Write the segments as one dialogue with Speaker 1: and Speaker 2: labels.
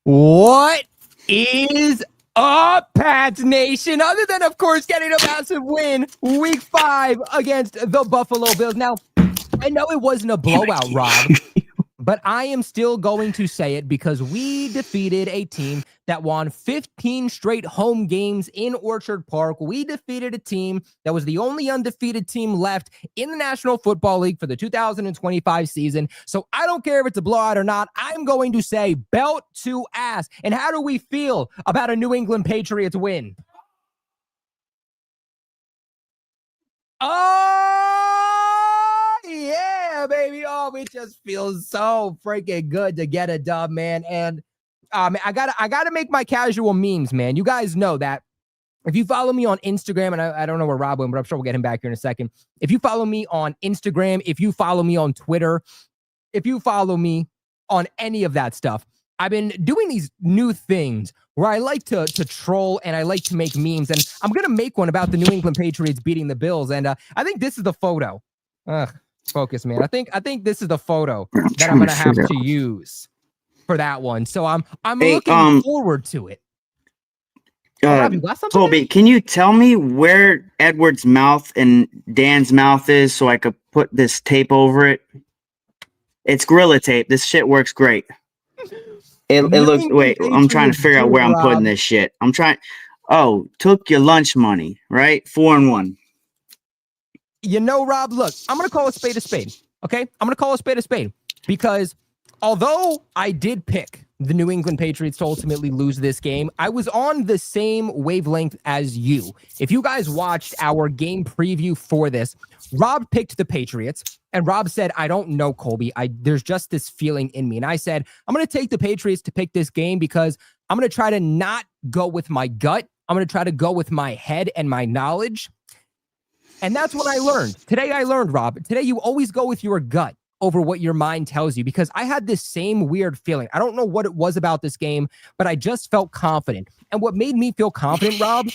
Speaker 1: What is up, Pats Nation? Other than, of course, getting a massive win week 5 against the Buffalo Bills. Now, I know it wasn't a blowout, Rob, but I am still going to say it because we defeated a team that won 15 straight home games in Orchard Park. We defeated a team that was the only undefeated team left in the National Football League for the 2025 season. So I don't care if it's a blowout or not. I'm going to say belt to ass. And how do we feel about a New England Patriots win? Oh, yeah, baby. Oh, it just feels so freaking good to get a dub, man. And I gotta make my casual memes, man. You guys know that. If you follow me on Instagram, and I don't know where Rob went, but I'm sure we'll get him back here in a second. If you follow me on Instagram, if you follow me on Twitter, if you follow me on any of that stuff, I've been doing these new things where I like to troll and I like to make memes. And I'm going to make one about the New England Patriots beating the Bills. And I think this is the photo. Focus, man. I think this is the photo that I'm going to have to use for that one. So I'm looking forward to it.
Speaker 2: Colby, can you tell me where Edward's mouth and Dan's mouth is so I could put this tape over it? It's Gorilla Tape. This shit works great. It looks. Wait, I'm trying to figure out where I'm putting this shit. I'm trying. Oh, took your lunch money, right? 4-1.
Speaker 1: You know, Rob, look, I'm going to call a spade a spade. Okay? I'm going to call a spade a spade because although I did pick the New England Patriots to ultimately lose this game, I was on the same wavelength as you. If you guys watched our game preview for this, Rob picked the Patriots, and Rob said, I don't know, Colby. There's just this feeling in me. And I said, I'm going to take the Patriots to pick this game because I'm going to try to not go with my gut. I'm going to try to go with my head and my knowledge. And that's what I learned. Today I learned, Rob. Today you always go with your gut over what your mind tells you, because I had this same weird feeling. I don't know what it was about this game, but I just felt confident. And what made me feel confident, Rob,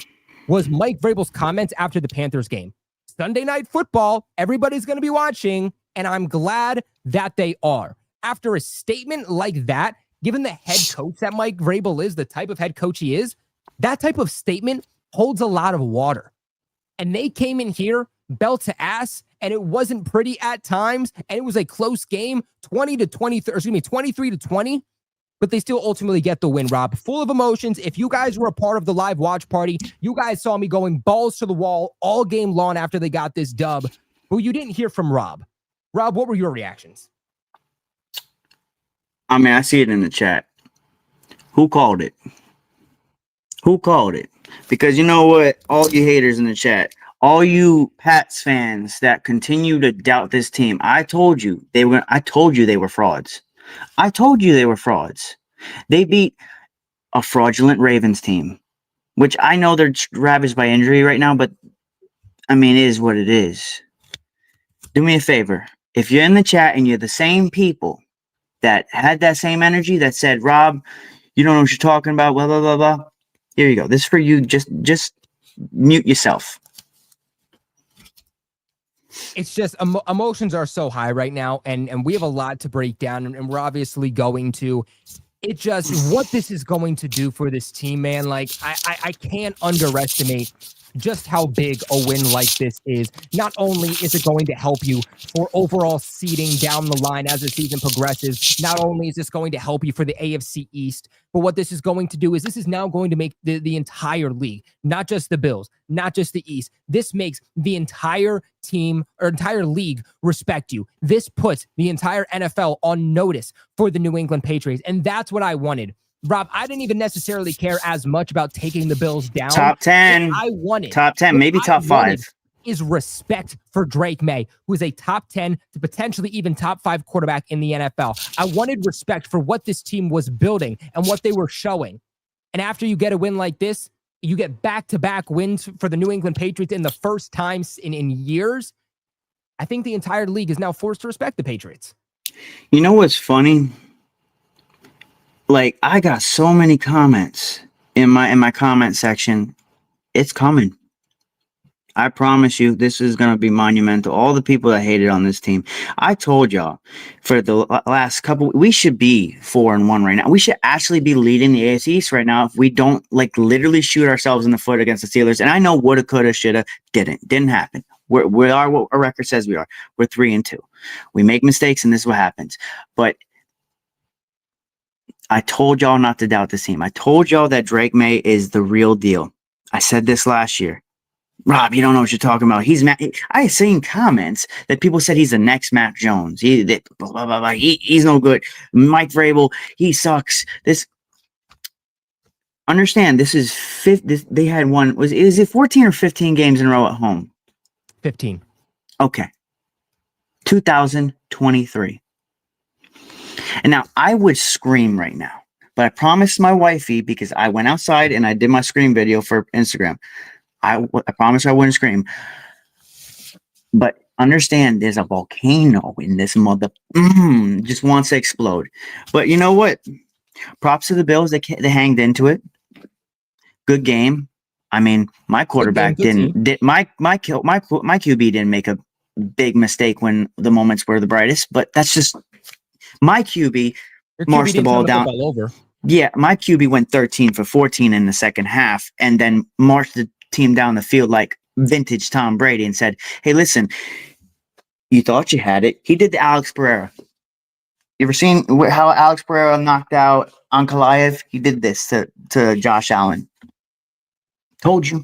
Speaker 1: was Mike Vrabel's comments after the Panthers game. Sunday Night Football, everybody's going to be watching, and I'm glad that they are. After a statement like that, given the head coach that Mike Vrabel is, the type of head coach he is, that type of statement holds a lot of water. And they came in here belt to ass, and it wasn't pretty at times, and it was a close game, 23-20, but they still ultimately get the win, Rob. Full of emotions. If you guys were a part of the live watch party, you guys saw me going balls to the wall all game long after they got this dub, but you didn't hear from Rob. Rob, what were your reactions?
Speaker 2: I mean, I see it in the chat. Who called it? Who called it? Because you know what? All you haters in the chat, all you Pats fans that continue to doubt this team, I told you they were frauds. I told you they were frauds. They beat a fraudulent Ravens team, which I know they're ravaged by injury right now, but I mean, it is what it is. Do me a favor. If you're in the chat and you're the same people that had that same energy that said, Rob, you don't know what you're talking about, blah, blah, blah, blah. Here you go. This is for you. Just mute yourself.
Speaker 1: It's just emotions are so high right now, and we have a lot to break down, and we're obviously going to. It just what this is going to do for this team, man. Like I can't underestimate just how big a win like this is. Not only is it going to help you for overall seeding down the line as the season progresses, not only is this going to help you for the AFC East, but what this is going to do is this is now going to make the entire league, not just the Bills, not just the East. This makes the entire team or entire league respect you. This puts the entire NFL on notice for the New England Patriots. And that's what I wanted. Rob, I didn't even necessarily care as much about taking the Bills down.
Speaker 2: Top 10.
Speaker 1: I wanted.
Speaker 2: Top 10, maybe top 5.
Speaker 1: Is respect for Drake Maye, who is a top 10 to potentially even top 5 quarterback in the NFL. I wanted respect for what this team was building and what they were showing. And after you get a win like this, you get back-to-back wins for the New England Patriots in the first time in years. I think the entire league is now forced to respect the Patriots.
Speaker 2: You know what's funny? Like, I got so many comments in my comment section. It's coming. I promise you, this is going to be monumental. All the people that hated on this team, I told y'all for the last couple, we should be 4-1 right now. We should actually be leading the AFC East right now if we don't like literally shoot ourselves in the foot against the Steelers. And I know woulda, coulda, shoulda, didn't happen. We are what our record says we are. We're 3-2. We make mistakes, and this is what happens. But I told y'all not to doubt this team. I told y'all that Drake Maye is the real deal. I said this last year. Rob, you don't know what you're talking about. I have seen comments that people said he's the next Mac Jones. He's no good. Mike Vrabel, he sucks. Understand, this is fifth. They had one. Is it 14 or 15 games in a row at home?
Speaker 1: 15.
Speaker 2: Okay. 2023. And now I would scream right now, but I promised my wifey, because I went outside and I did my scream video for Instagram. I promise I wouldn't scream. But understand, there's a volcano in this mother. Just wants to explode. But you know what? Props to the Bills. They hanged into it. Good game. I mean, my quarterback my QB didn't make a big mistake when the moments were the brightest. But that's just my QB. Marched the ball down.
Speaker 1: Over.
Speaker 2: Yeah, my QB went 13 for 14 in the second half, and then marched the team down the field like vintage Tom Brady and said, "Hey, listen, you thought you had it." He did the Alex Pereira. You ever seen how Alex Pereira knocked out Ankalaev? He did this to Josh Allen. Told you.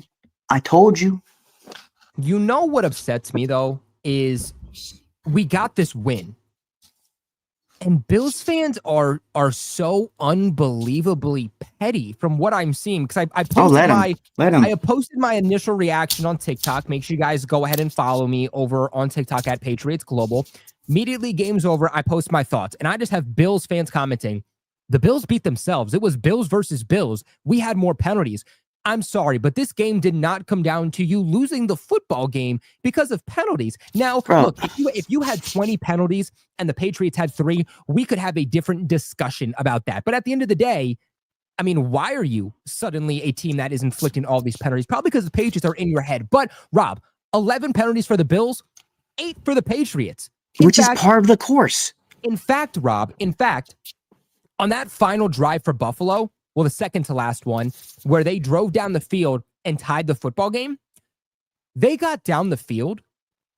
Speaker 2: I told you.
Speaker 1: You know what upsets me, though, is we got this win. And Bills fans are so unbelievably petty from what I'm seeing, because I posted my initial reaction on TikTok. Make sure you guys go ahead and follow me over on TikTok at Patriots Global. Immediately, game's over, I post my thoughts, and I just have Bills fans commenting, the Bills beat themselves. It was Bills versus Bills. We had more penalties. I'm sorry, but this game did not come down to you losing the football game because of penalties. Now, look, if you had 20 penalties and the Patriots had 3, we could have a different discussion about that. But at the end of the day, I mean, why are you suddenly a team that is inflicting all these penalties? Probably because the Patriots are in your head. But, Rob, 11 penalties for the Bills, 8 for the Patriots.
Speaker 2: Which is part of the course.
Speaker 1: In fact, Rob, on that final drive for Buffalo, well, the second to last one, where they drove down the field and tied the football game, they got down the field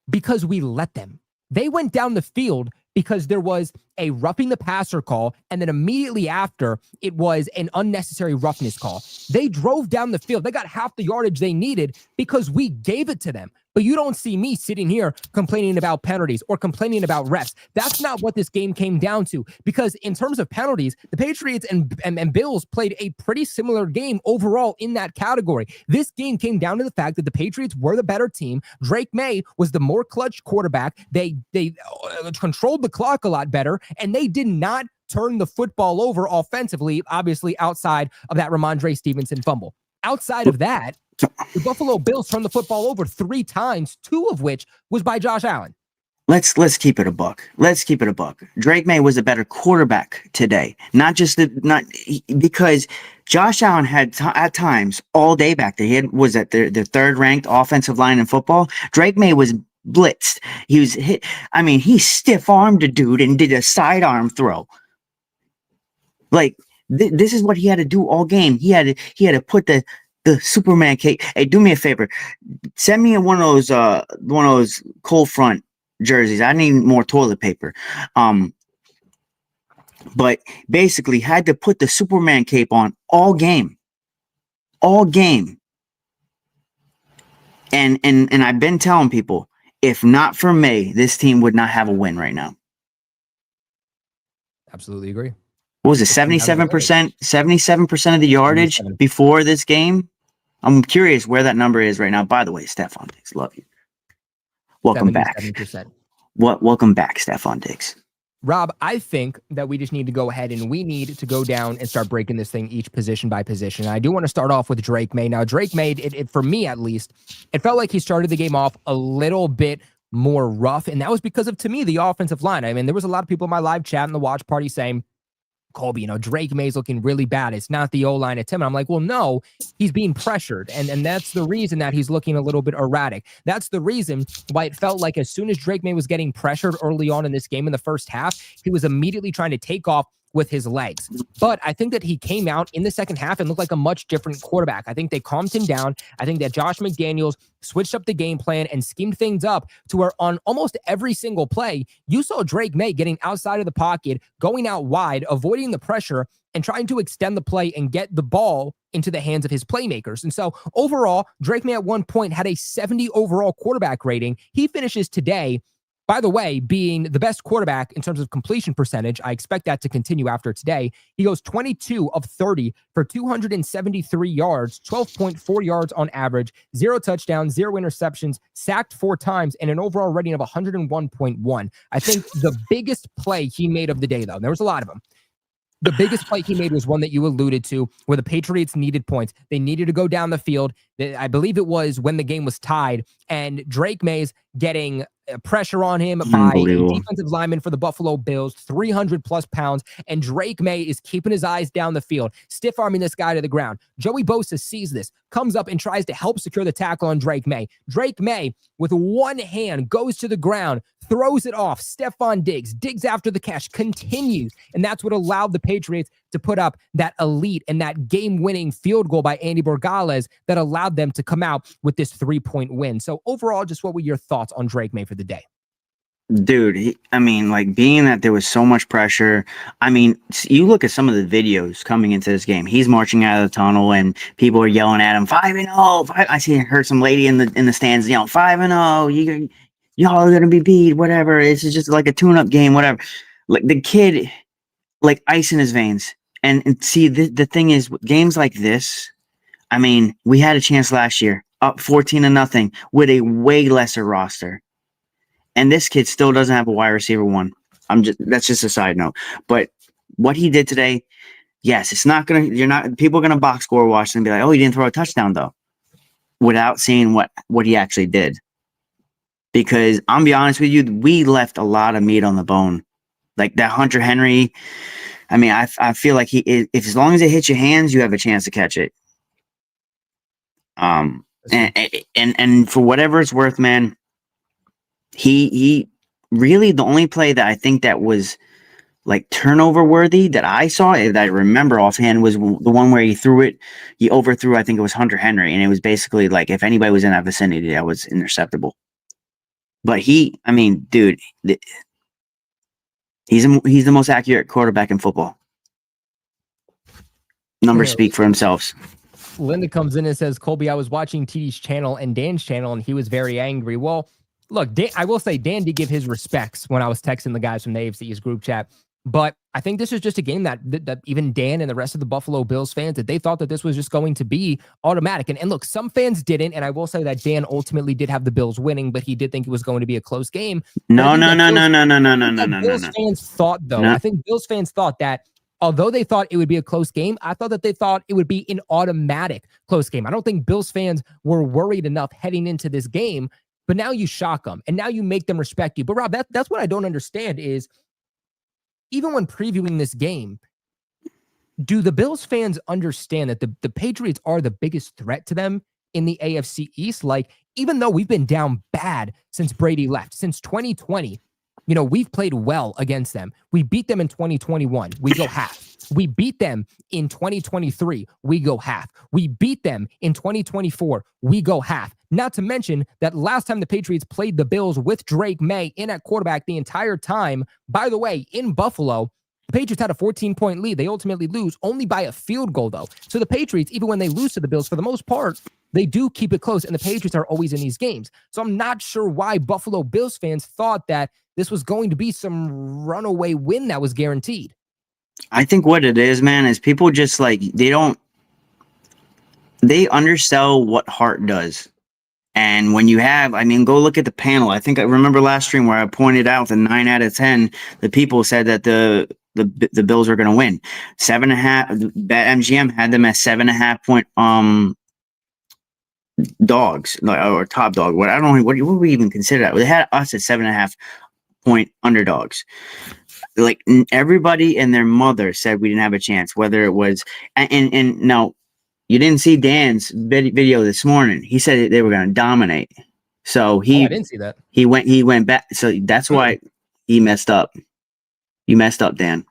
Speaker 1: because we let them. They went down the field because there was a roughing the passer call, and then immediately after, it was an unnecessary roughness call. They drove down the field. They got half the yardage they needed because we gave it to them. But you don't see me sitting here complaining about penalties or complaining about refs. That's not what this game came down to, because in terms of penalties, the Patriots and Bills played a pretty similar game overall in that category. This game came down to the fact that the Patriots were the better team. Drake Maye was the more clutch quarterback. They controlled the clock a lot better, and they did not turn the football over offensively, obviously outside of that Ramondre Stevenson fumble. Outside of that, the Buffalo Bills turned the football over 3 times, 2 of which was by Josh Allen.
Speaker 2: Let's keep it a buck. Drake Maye was a better quarterback today, because Josh Allen had at times all day back there. He was at the 3rd ranked offensive line in football. Drake Maye was blitzed. He was hit. I mean, he stiff armed a dude and did a sidearm throw. Like this is what he had to do all game. He had to put the Superman cape. Hey, do me a favor. Send me one of those cold front jerseys. I need more toilet paper. But basically had to put the Superman cape on all game. And I've been telling people, if not for May, this team would not have a win right now.
Speaker 1: Absolutely agree.
Speaker 2: What was it? 77% of the yardage before this game. I'm curious where that number is right now. By the way, Stephon Diggs, love you. Welcome back. Welcome back, Stephon Diggs.
Speaker 1: Rob, I think that we just need to go ahead and we need to go down and start breaking this thing each position by position. I do want to start off with Drake Maye. Now, Drake Maye, it for me at least, it felt like he started the game off a little bit more rough, and that was because of, to me, the offensive line. I mean, there was a lot of people in my live chat and the watch party saying, Colby, Drake Maye's looking really bad. It's not the O-line, it's him. And I'm like, well, no, he's being pressured. And that's the reason that he's looking a little bit erratic. That's the reason why it felt like as soon as Drake Maye was getting pressured early on in this game in the first half, he was immediately trying to take off with his legs. But I think that he came out in the second half and looked like a much different quarterback. I think they calmed him down. I think that Josh McDaniels switched up the game plan and schemed things up to where on almost every single play, you saw Drake Maye getting outside of the pocket, going out wide, avoiding the pressure, and trying to extend the play and get the ball into the hands of his playmakers. And so overall, Drake Maye at one point had a 70 overall quarterback rating. He finishes today, by the way, being the best quarterback in terms of completion percentage. I expect that to continue after today. He goes 22 of 30 for 273 yards, 12.4 yards on average, 0 touchdowns, 0 interceptions, sacked 4 times, and an overall rating of 101.1. I think the biggest play he made of the day, though, there was a lot of them. The biggest play he made was one that you alluded to, where the Patriots needed points. They needed to go down the field. I believe it was when the game was tied, and Drake Maye's getting pressure on him by a defensive lineman for the Buffalo Bills, 300 plus pounds, and Drake Maye is keeping his eyes down the field, stiff arming this guy to the ground. Joey Bosa sees this, comes up and tries to help secure the tackle on Drake Maye. Drake Maye, with one hand, goes to the ground, throws it off. Stephon Diggs after the catch, continues, and that's what allowed the Patriots to put up that elite and that game-winning field goal by Andy Borgales that allowed them to come out with this 3-point win. So overall, just what were your thoughts on Drake Maye for the day?
Speaker 2: Dude, being that there was so much pressure, you look at some of the videos coming into this game. He's marching out of the tunnel, and people are yelling at him, 5-0. I heard some lady in the stands yelling, 5-0. Y'all are gonna be beat. Whatever. It's just like a tune-up game. Whatever. Like the kid, like ice in his veins. And see, the thing is, games like this. We had a chance last year, up 14-0 with a way lesser roster. And this kid still doesn't have a wide receiver one. That's just a side note. But what he did today, yes, people are gonna box score watch and be like, oh, he didn't throw a touchdown though, without seeing what he actually did. Because I'm be honest with you, we left a lot of meat on the bone. Like that Hunter Henry, I feel like if as long as it hits your hands, you have a chance to catch it. And for whatever it's worth, man, he really, the only play that I think that was like turnover worthy that I saw, that I remember offhand, was the one where he overthrew, I think it was Hunter Henry, and it was basically like if anybody was in that vicinity, that was interceptable. But dude, he's the most accurate quarterback in football. Numbers speak for themselves.
Speaker 1: Linda comes in and says, Colby, I was watching TD's channel and Dan's channel, and he was very angry. Well, look, I will say Dan did give his respects when I was texting the guys from the AFC East group chat. But I think this is just a game that even Dan and the rest of the Buffalo Bills fans, that they thought that this was just going to be automatic. And look, some fans didn't. And I will say that Dan ultimately did have the Bills winning, but he did think it was going to be a close game.
Speaker 2: No.
Speaker 1: Bills fans thought, though, I think Bills fans thought that although they thought it would be a close game, I thought that they thought it would be an automatic close game. I don't think Bills fans were worried enough heading into this game, but now you shock them and now you make them respect you. But Rob, that's what I don't understand is, even when previewing this game, do the Bills fans understand that the Patriots are the biggest threat to them in the AFC East? Like, even though we've been down bad since Brady left, since 2020, we've played well against them. We beat them in 2021. We go half. We beat them in 2023. We go half. We beat them in 2024. We go half. Not to mention that last time the Patriots played the Bills with Drake Maye in at quarterback the entire time, by the way, in Buffalo, the Patriots had a 14-point lead. They ultimately lose only by a field goal, though. So the Patriots, even when they lose to the Bills, for the most part, they do keep it close, and the Patriots are always in these games. So I'm not sure why Buffalo Bills fans thought that this was going to be some runaway win that was guaranteed.
Speaker 2: I think what it is, man, is people just they undersell what heart does. And when you have, go look at the panel. I think I remember last stream where I pointed out that 9 out of 10, the people said that the Bills were going to win. 7.5. That MGM had them as 7.5 point dogs, or top dog. I don't know what we even consider that. They had us at 7.5 point underdogs. Like everybody and their mother said we didn't have a chance. Whether it was and no, you didn't see Dan's video this morning. He said they were going to dominate. So
Speaker 1: I didn't see that.
Speaker 2: he went back. So that's why he messed up. You messed up, Dan.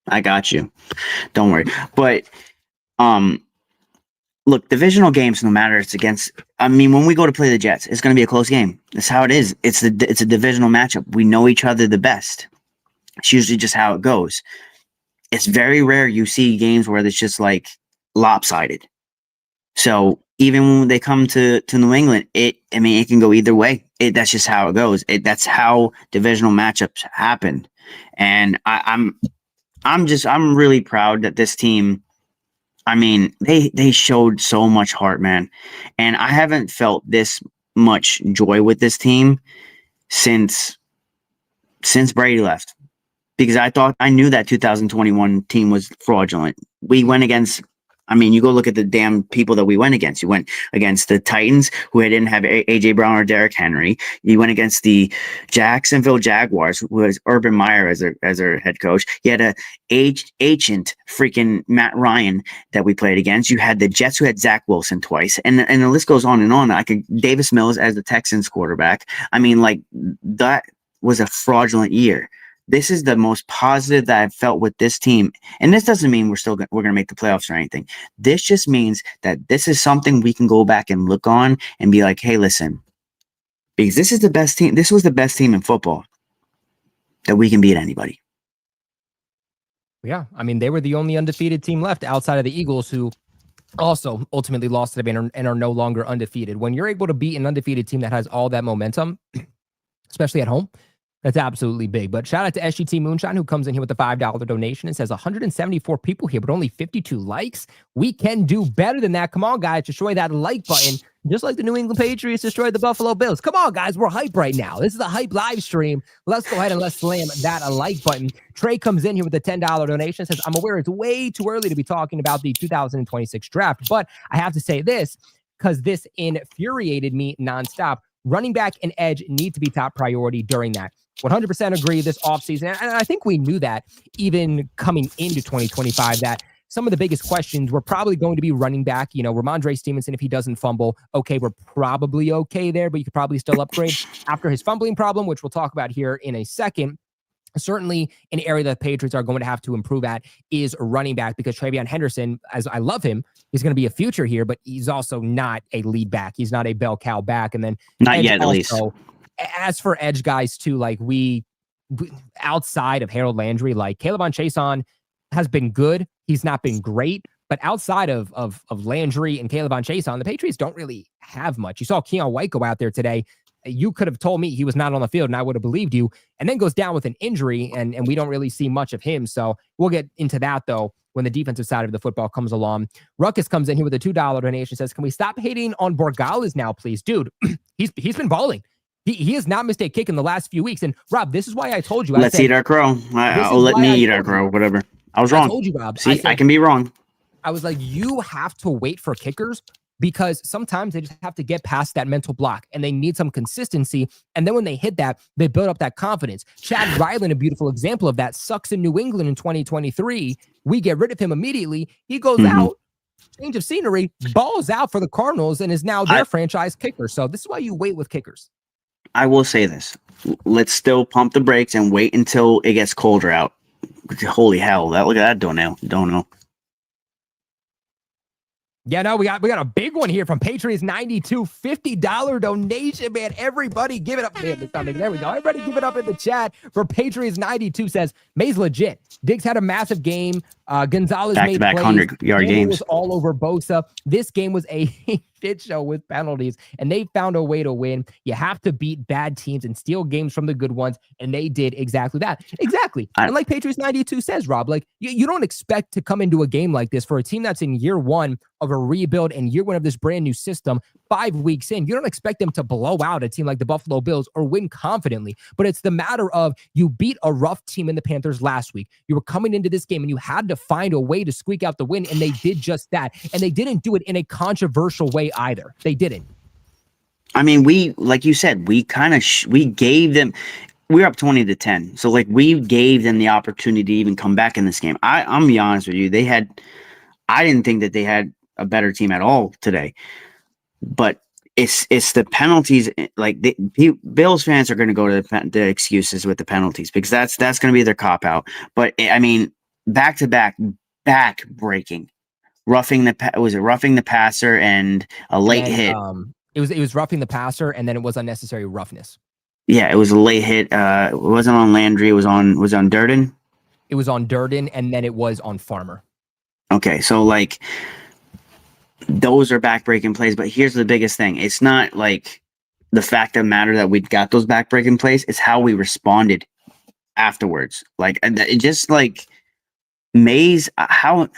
Speaker 2: I got you. Don't worry. But look, divisional games, no matter it's against. I mean, when we go to play the Jets, it's going to be a close game. That's how it is. It's a divisional matchup. We know each other the best. It's usually just how it goes. It's very rare you see games where it's just like lopsided. So even when they come to New England, it can go either way. That's just how it goes. That's how divisional matchups happen. And I'm really proud that this team. I mean, they showed so much heart, man. And I haven't felt this much joy with this team since Brady left. Because I knew that 2021 team was fraudulent. We went against, you go look at the damn people that we went against. You went against the Titans, who didn't have A.J. Brown or Derrick Henry. You went against the Jacksonville Jaguars, who was Urban Meyer as their head coach. You had a ancient freaking Matt Ryan that we played against. You had the Jets, who had Zach Wilson twice. And the list goes on and on. Davis Mills as the Texans quarterback. That was a fraudulent year. This is the most positive that I've felt with this team. And this doesn't mean we're going to make the playoffs or anything. This just means that this is something we can go back and look on and be like, hey, listen, because this is the best team. This was the best team in football that we can beat anybody.
Speaker 1: Yeah. They were the only undefeated team left outside of the Eagles, who also ultimately lost to the Band and are no longer undefeated. When you're able to beat an undefeated team that has all that momentum, especially at home, that's absolutely big. But shout out to SGT Moonshine, who comes in here with a $5 donation and says 174 people here, but only 52 likes. We can do better than that. Come on, guys, destroy that like button. Just like the New England Patriots destroyed the Buffalo Bills. Come on, guys, we're hype right now. This is a hype live stream. Let's go ahead and let's slam that like button. Trey comes in here with a $10 donation, says, I'm aware it's way too early to be talking about the 2026 draft, but I have to say this because this infuriated me nonstop. Running back and edge need to be top priority during that. 100% agree this offseason. And I think we knew that even coming into 2025, that some of the biggest questions were probably going to be running back. Ramondre Stevenson, if he doesn't fumble, okay, we're probably okay there, but you could probably still upgrade after his fumbling problem, which we'll talk about here in a second. Certainly an area that the Patriots are going to have to improve at is running back, because TreVeyon Henderson, as I love him, he's going to be a future here, but he's also not a lead back. He's not a bell cow back. And then
Speaker 2: not yet, at least.
Speaker 1: As for edge guys too, we outside of Harold Landry, K'Lavon Chaisson has been good. He's not been great, but outside of Landry and K'Lavon Chaisson, the Patriots don't really have much. You saw Keon White go out there today. You could have told me he was not on the field and I would have believed you, and then goes down with an injury, and we don't really see much of him. So we'll get into that though when the defensive side of the football comes along. Ruckus comes in here with a $2 donation, says, can we stop hating on Borgales now, please? Dude, he's been balling. He has not missed a kick in the last few weeks. And Rob, this is why I told you.
Speaker 2: Let's eat our crow. Let me eat our crow, whatever. I was wrong.
Speaker 1: I told you, Rob.
Speaker 2: See, I can be wrong.
Speaker 1: I was like, you have to wait for kickers, because sometimes they just have to get past that mental block and they need some consistency. And then when they hit that, they build up that confidence. Chad Ryland, a beautiful example of that, sucks in New England in 2023. We get rid of him immediately. He goes out, change of scenery, balls out for the Cardinals, and is now their franchise kicker. So this is why you wait with kickers.
Speaker 2: I will say this. Let's still pump the brakes and wait until it gets colder out. Holy hell. Look at that don't know.
Speaker 1: Yeah, no, we got a big one here from Patriots 92, $50 donation, man. Everybody give it up. Man, there we go. Everybody give it up in the chat for Patriots 92. Says, Maye's legit. Diggs had a massive game. Gonzalez made plays.
Speaker 2: 100-yard games.
Speaker 1: Was all over Bosa. This game was a shit show with penalties, and they found a way to win. You have to beat bad teams and steal games from the good ones, and they did exactly that. Exactly. And like Patriots 92 says, Rob, you don't expect to come into a game like this for a team that's in year one of a rebuild and year one of this brand new system. 5 weeks in, you don't expect them to blow out a team like the Buffalo Bills or win confidently, but it's the matter of you beat a rough team in the Panthers last week. You were coming into this game and you had to find a way to squeak out the win, and they did just that. And they didn't do it in a controversial way either. They didn't.
Speaker 2: We, like you said, we kind of we gave them. we were up 20-10. So like we gave them the opportunity to even come back in this game. I'm gonna be honest with you. I didn't think that they had a better team at all today. But it's the penalties. Like Bills fans are going to go to the excuses with the penalties because that's going to be their cop out. But I mean, back to back breaking, roughing the passer and a late hit.
Speaker 1: It was roughing the passer, and then it was unnecessary roughness.
Speaker 2: Yeah, it was a late hit. It wasn't on Landry. It was on Durden.
Speaker 1: It was on Durden, and then it was on Farmer.
Speaker 2: Okay, so like those are backbreaking plays, but here's the biggest thing. It's not like the fact of the matter that we got those backbreaking plays. It's how we responded afterwards. Like it just like Maye's how is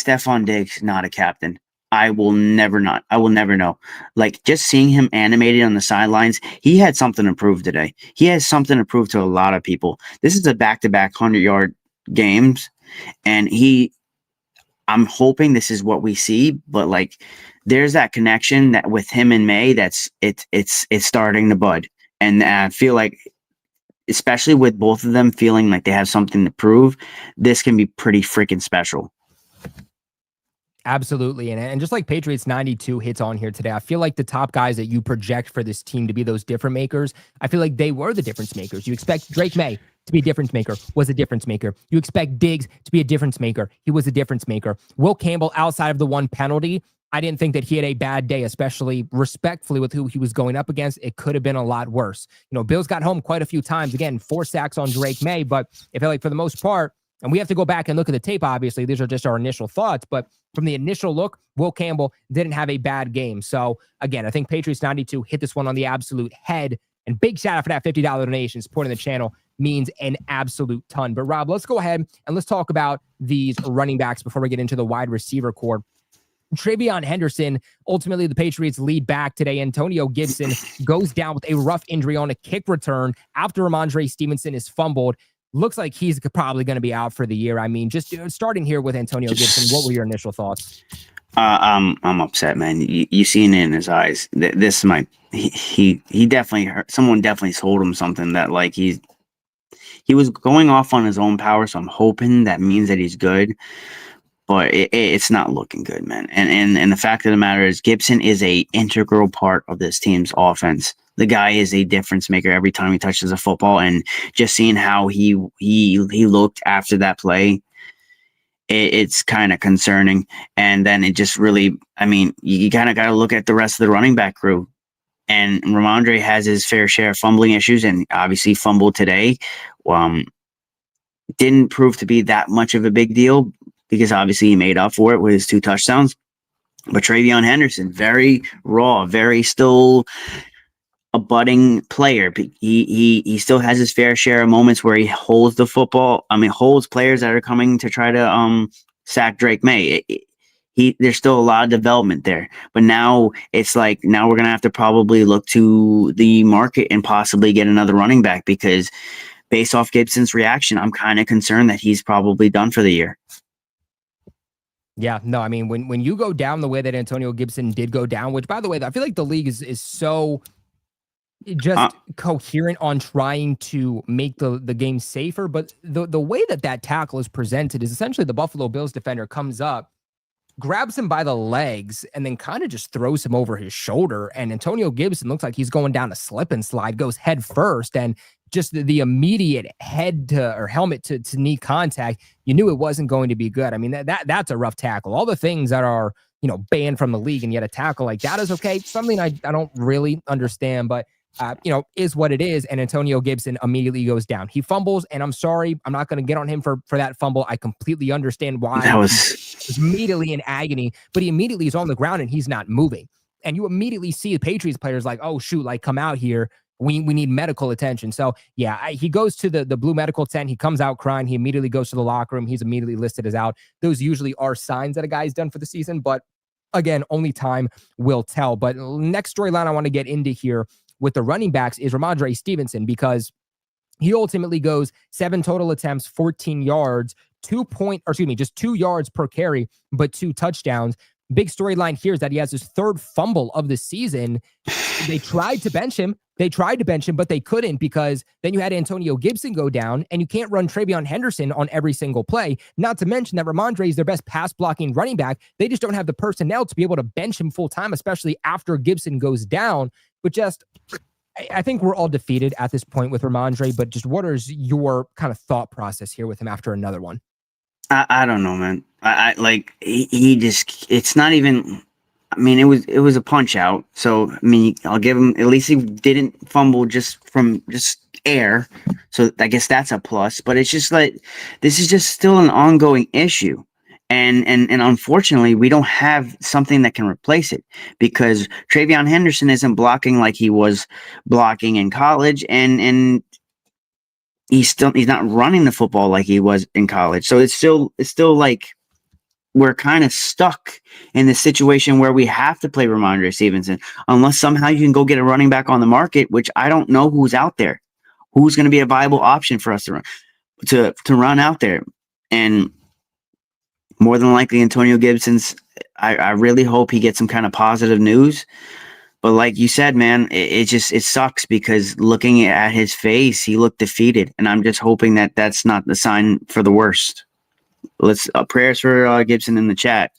Speaker 2: Stephon Diggs not a captain? I will never know. Like just seeing him animated on the sidelines, he had something to prove today. He has something to prove to a lot of people. This is a back-to-back 100-yard games, and I'm hoping this is what we see, but like there's that connection that with him and Maye it's starting to bud. And I feel like, especially with both of them feeling like they have something to prove, this can be pretty freaking special.
Speaker 1: Absolutely. And just like Patriots 92 hits on here today, I feel like the top guys that you project for this team to be those difference makers, I feel like they were the difference makers. You expect Drake Maye to be a difference maker, was a difference maker. You expect Diggs to be a difference maker. He was a difference maker. Will Campbell, outside of the one penalty, I didn't think that he had a bad day, especially respectfully with who he was going up against. It could have been a lot worse. You know, Bills got home quite a few times. Again, 4 sacks on Drake Maye, but I feel like for the most part, and we have to go back and look at the tape, obviously. These are just our initial thoughts, but from the initial look, Will Campbell didn't have a bad game. So again, I think Patriots 92 hit this one on the absolute head. And big shout out for that $50 donation. Supporting the channel means an absolute ton. But Rob, let's go ahead and let's talk about these running backs before we get into the wide receiver core. Travion Henderson, ultimately the Patriots lead back today. Antonio Gibson goes down with a rough injury on a kick return after Ramondre Stevenson is fumbled. Looks like he's probably going to be out for the year. I mean, just starting here with Antonio Gibson, what were your initial thoughts?
Speaker 2: I'm upset, man. You seen it in his eyes. This might he definitely hurt. Someone definitely told him something that like he was going off on his own power. So I'm hoping that means that he's good, but it's not looking good, man. And the fact of the matter is, Gibson is a integral part of this team's offense. The guy is a difference maker every time he touches a football, and just seeing how he looked after that play, it's kind of concerning. And then it just really, I mean, you kind of got to look at the rest of the running back crew. And Ramondre has his fair share of fumbling issues, and obviously fumbled today. Didn't prove to be that much of a big deal because obviously he made up for it with his 2 touchdowns. But Travion Henderson, very raw, very still a budding player. He still has his fair share of moments where he holds the football. I mean, holds players that are coming to try to sack Drake Maye. There's still a lot of development there, but now it's like now we're gonna have to probably look to the market and possibly get another running back because based off Gibson's reaction, I'm kind of concerned that he's probably done for the year.
Speaker 1: Yeah, no, I mean, when you go down the way that Antonio Gibson did go down, which by the way, I feel like the league is so just coherent on trying to make the game safer. But the way that tackle is presented is essentially the Buffalo Bills defender comes up, grabs him by the legs, and then kind of just throws him over his shoulder. And Antonio Gibson looks like he's going down a slip and slide, goes head first. And just the immediate head to or helmet to knee contact, you knew it wasn't going to be good. I mean, that's a rough tackle. All the things that are, banned from the league, and yet a tackle like that is okay. Something I don't really understand, but is what it is. And Antonio Gibson immediately goes down. He fumbles, and I'm sorry, I'm not going to get on him for that fumble. I completely understand why.
Speaker 2: That was
Speaker 1: immediately in agony, but he immediately is on the ground and he's not moving. And you immediately see the Patriots players like, oh shoot, like come out here. We need medical attention. So yeah, he goes to the blue medical tent. He comes out crying. He immediately goes to the locker room. He's immediately listed as out. Those usually are signs that a guy's done for the season, but again, only time will tell. But next storyline I want to get into here with the running backs is Ramondre Stevenson, because he ultimately goes 7 total attempts, 14 yards, just 2 yards per carry, but 2 touchdowns. big storyline here is that he has his third fumble of the season. They tried to bench him. But they couldn't, because then you had Antonio Gibson go down, and you can't run Travion Henderson on every single play. Not to mention that Ramondre is their best pass blocking running back. They just don't have the personnel to be able to bench him full time, especially after Gibson goes down. But just, I think we're all defeated at this point with Ramondre, but just what is your kind of thought process here with him after another one?
Speaker 2: I don't know, man. I like he just, it's not even. I mean, it was a punch out. So I mean, I'll give him, at least he didn't fumble just from air. So I guess that's a plus. But it's just like, this is just still an ongoing issue, and unfortunately, we don't have something that can replace it, because Travion Henderson isn't blocking like he was blocking in college, and he's not running the football like he was in college. So it's still like, we're kind of stuck in the situation where we have to play Ramondre Stevenson, unless somehow you can go get a running back on the market, which I don't know who's out there, who's going to be a viable option for us to run out there. And more than likely, Antonio Gibson's, I really hope he gets some kind of positive news. But like you said, man, it sucks, because looking at his face, he looked defeated. And I'm just hoping that that's not the sign for the worst. Let's prayers for Gibson in the chat.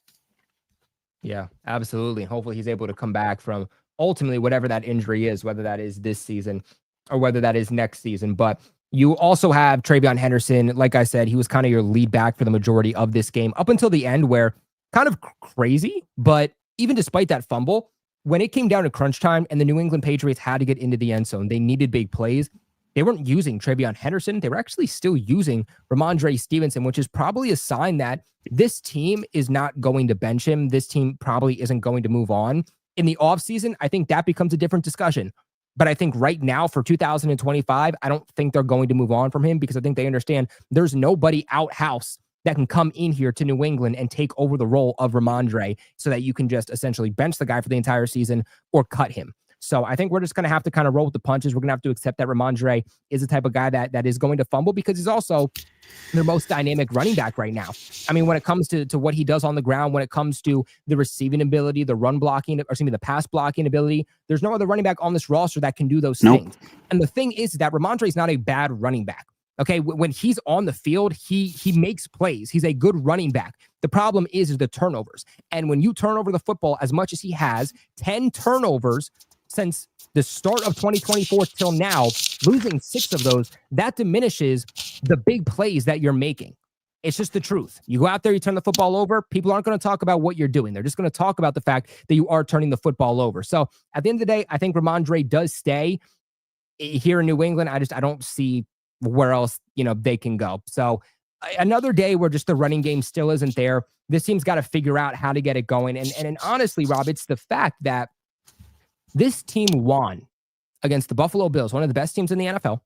Speaker 1: Yeah, absolutely. Hopefully he's able to come back from ultimately whatever that injury is, whether that is this season or whether that is next season. But you also have Travion Henderson. Like I said, he was kind of your lead back for the majority of this game up until the end, where kind of crazy. But even despite that fumble, when it came down to crunch time and the New England Patriots had to get into the end zone, they needed big plays. They weren't using Travion Henderson. They were actually still using Ramondre Stevenson, which is probably a sign that this team is not going to bench him. This team probably isn't going to move on. In the offseason, I think that becomes a different discussion. But I think right now for 2025, I don't think they're going to move on from him, because I think they understand there's nobody out-house that can come in here to New England and take over the role of Ramondre, so that you can just essentially bench the guy for the entire season or cut him. So I think we're just going to have to kind of roll with the punches. We're going to have to accept that Ramondre is the type of guy that is going to fumble, because he's also their most dynamic running back right now. I mean, when it comes to what he does on the ground, when it comes to the receiving ability, the run blocking, the pass blocking ability, there's no other running back on this roster that can do those things. And the thing is that Ramondre is not a bad running back. Okay, when he's on the field, he makes plays. He's a good running back. The problem is the turnovers. And when you turn over the football as much as he has, 10 turnovers since the start of 2024 till now, losing 6 of those, that diminishes the big plays that you're making. It's just the truth. You go out there, you turn the football over, people aren't going to talk about what you're doing. They're just going to talk about the fact that you are turning the football over. So at the end of the day, I think Ramondre does stay here in New England. I don't see where else, they can go. So another day where just the running game still isn't there. This team's got to figure out how to get it going. And honestly, Rob, it's the fact that this team won against the Buffalo Bills, one of the best teams in the NFL.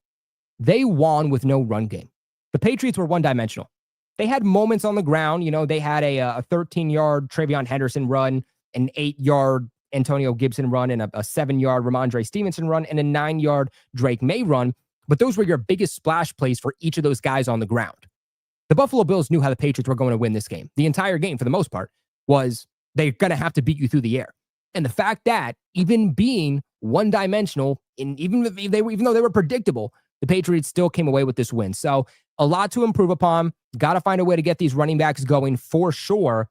Speaker 1: They won with no run game. The Patriots were one-dimensional. They had moments on the ground. They had a 13-yard Travion Henderson run, an 8-yard Antonio Gibson run, and a 7-yard Ramondre Stevenson run, and a 9-yard Drake Maye run. But those were your biggest splash plays for each of those guys on the ground. The Buffalo Bills knew how the Patriots were going to win this game. The entire game, for the most part, was they're going to have to beat you through the air. And the fact that even being one-dimensional, even though they were predictable, the Patriots still came away with this win. So a lot to improve upon. Got to find a way to get these running backs going for sure.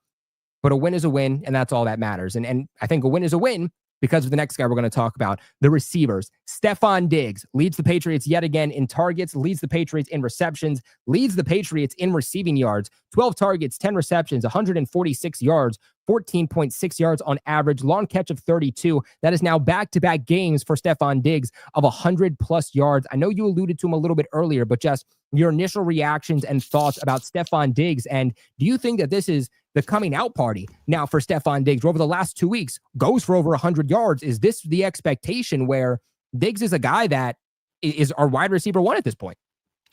Speaker 1: But a win is a win, and that's all that matters. And I think a win is a win because of the next guy we're going to talk about, the receivers. Stefon Diggs leads the Patriots yet again in targets, leads the Patriots in receptions, leads the Patriots in receiving yards, 12 targets, 10 receptions, 146 yards, 14.6 yards on average, long catch of 32. That is now back-to-back games for Stefon Diggs of 100-plus yards. I know you alluded to him a little bit earlier, but just your initial reactions and thoughts about Stefon Diggs. And do you think that this is the coming out party now for Stefon Diggs over the last 2 weeks, goes for over 100 yards? Is this the expectation where Diggs is a guy that is our wide receiver one at this point?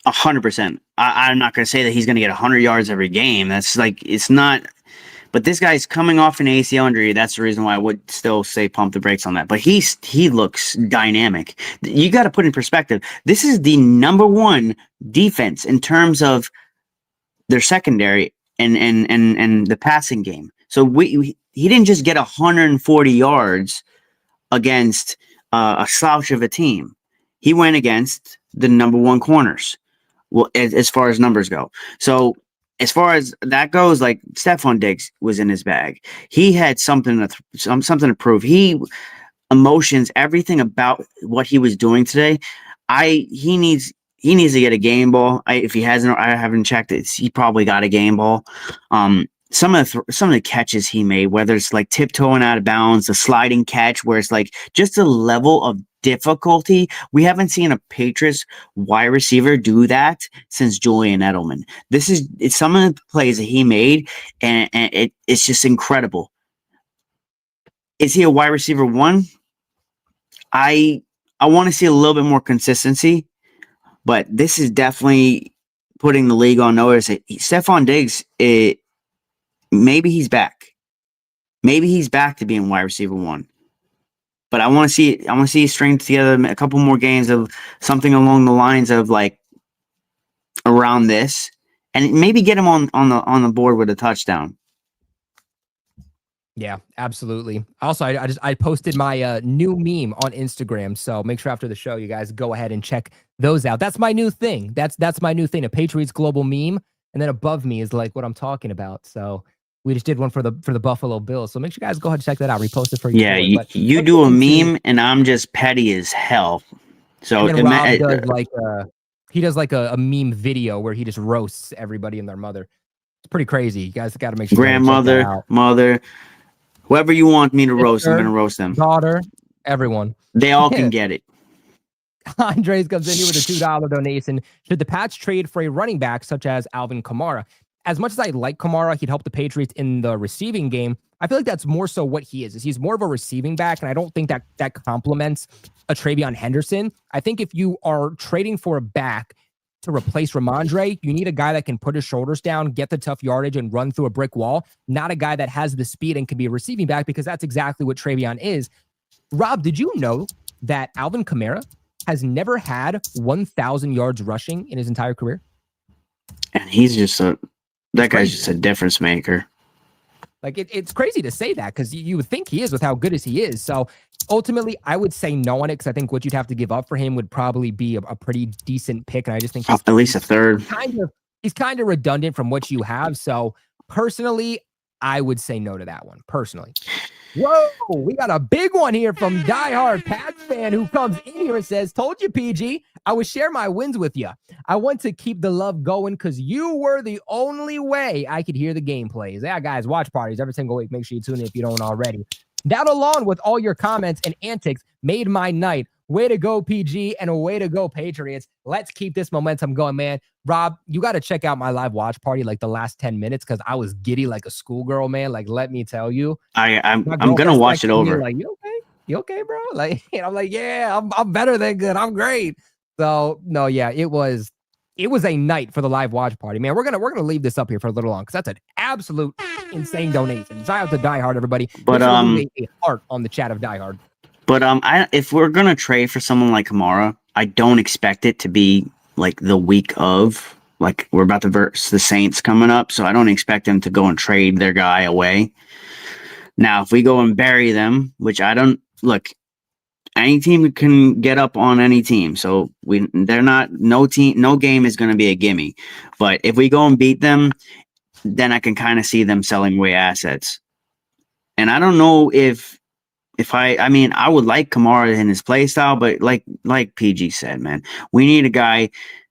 Speaker 2: 100%. I'm not going to say that he's going to get 100 yards every game. That's like, it's not. But this guy's coming off an ACL injury. That's the reason why I would still say pump the brakes on that. But he looks dynamic. You got to put in perspective. This is the number one defense in terms of their secondary and the passing game. So he didn't just get 140 yards against a slouch of a team. He went against the number one corners. Well, as far as numbers go. So as far as that goes, like Stephon Diggs was in his bag. He had something to prove. Emotions, everything about what he was doing today. He needs to get a game ball. If he hasn't, I haven't checked it. He probably got a game ball. Some of the catches he made, whether it's like tiptoeing out of bounds, the sliding catch, where it's like just a level of difficulty. We haven't seen a Patriots wide receiver do that since Julian Edelman. It's some of the plays that he made, and it's just incredible. Is he a wide receiver one? I want to see a little bit more consistency, but this is definitely putting the league on notice. Stephon Diggs, maybe he's back. Maybe he's back to being wide receiver one. But I want to see string together a couple more games of something along the lines of like around this, and maybe get him on the board with a touchdown.
Speaker 1: Yeah, absolutely. Also, I posted my new meme on Instagram, so make sure after the show you guys go ahead and check those out. That's my new thing. That's my new thing. A Patriots Global meme, and then above me is like what I'm talking about. So we just did one for the Buffalo Bills. So make sure you guys go ahead and check that out. Repost it for you.
Speaker 2: Yeah, you do a meme, and I'm just petty as hell. So
Speaker 1: and Rob does he does like a meme video where he just roasts everybody and their mother. It's pretty crazy. You guys got to make sure.
Speaker 2: Grandmother, mother. Whoever you want me to roast, I'm going to roast them.
Speaker 1: Daughter, everyone.
Speaker 2: They all can get it.
Speaker 1: Andres comes in here with a $2 donation. Should the Pats trade for a running back such as Alvin Kamara? As much as I like Kamara, he'd help the Patriots in the receiving game. I feel like that's more so what he is he's more of a receiving back, and I don't think that complements a Travion Henderson. I think if you are trading for a back to replace Ramondre, you need a guy that can put his shoulders down, get the tough yardage, and run through a brick wall, not a guy that has the speed and can be a receiving back, because that's exactly what Travion is. Rob, did you know that Alvin Kamara has never had 1,000 yards rushing in his entire career?
Speaker 2: And he's just that guy's just a difference maker.
Speaker 1: Like it's crazy to say that, because you would think he is with how good as he is. So ultimately, I would say no on it, because I think what you'd have to give up for him would probably be a pretty decent pick. And I just think
Speaker 2: at least a third.
Speaker 1: He's kind of redundant from what you have. So personally, I would say no to that one. Personally. Whoa, we got a big one here from diehard Pats fan who comes in here and says, "Told you, PG, I would share my wins with you. I want to keep the love going because you were the only way I could hear the gameplays." Yeah, guys, watch parties every single week. Make sure you tune in if you don't already. That, along with all your comments and antics, made my night. Way to go, PG, and a way to go, Patriots. Let's keep this momentum going, man. Rob, you got to check out my live watch party like the last 10 minutes, because I was giddy like a schoolgirl, man. Like, let me tell you.
Speaker 2: I'm going to watch it over.
Speaker 1: Like, you okay? You okay, bro? Like, and I'm like, yeah, I'm better than good. I'm great. So, no, yeah, it was a night for the live watch party, man. We're gonna leave this up here for a little long, because that's an absolute insane donation. Shout out to Die Hard, everybody.
Speaker 2: But
Speaker 1: a heart on the chat of Die Hard.
Speaker 2: But if we're gonna trade for someone like Kamara, I don't expect it to be like the week of, like we're about to verse the Saints coming up, so I don't expect them to go and trade their guy away. Now, if we go and bury them, which I don't look, any team can get up on any team, so no game is going to be a gimme. But if we go and beat them, then I can kind of see them selling away assets. And I don't know if I would like Kamara in his play style, but like PG said, man, we need a guy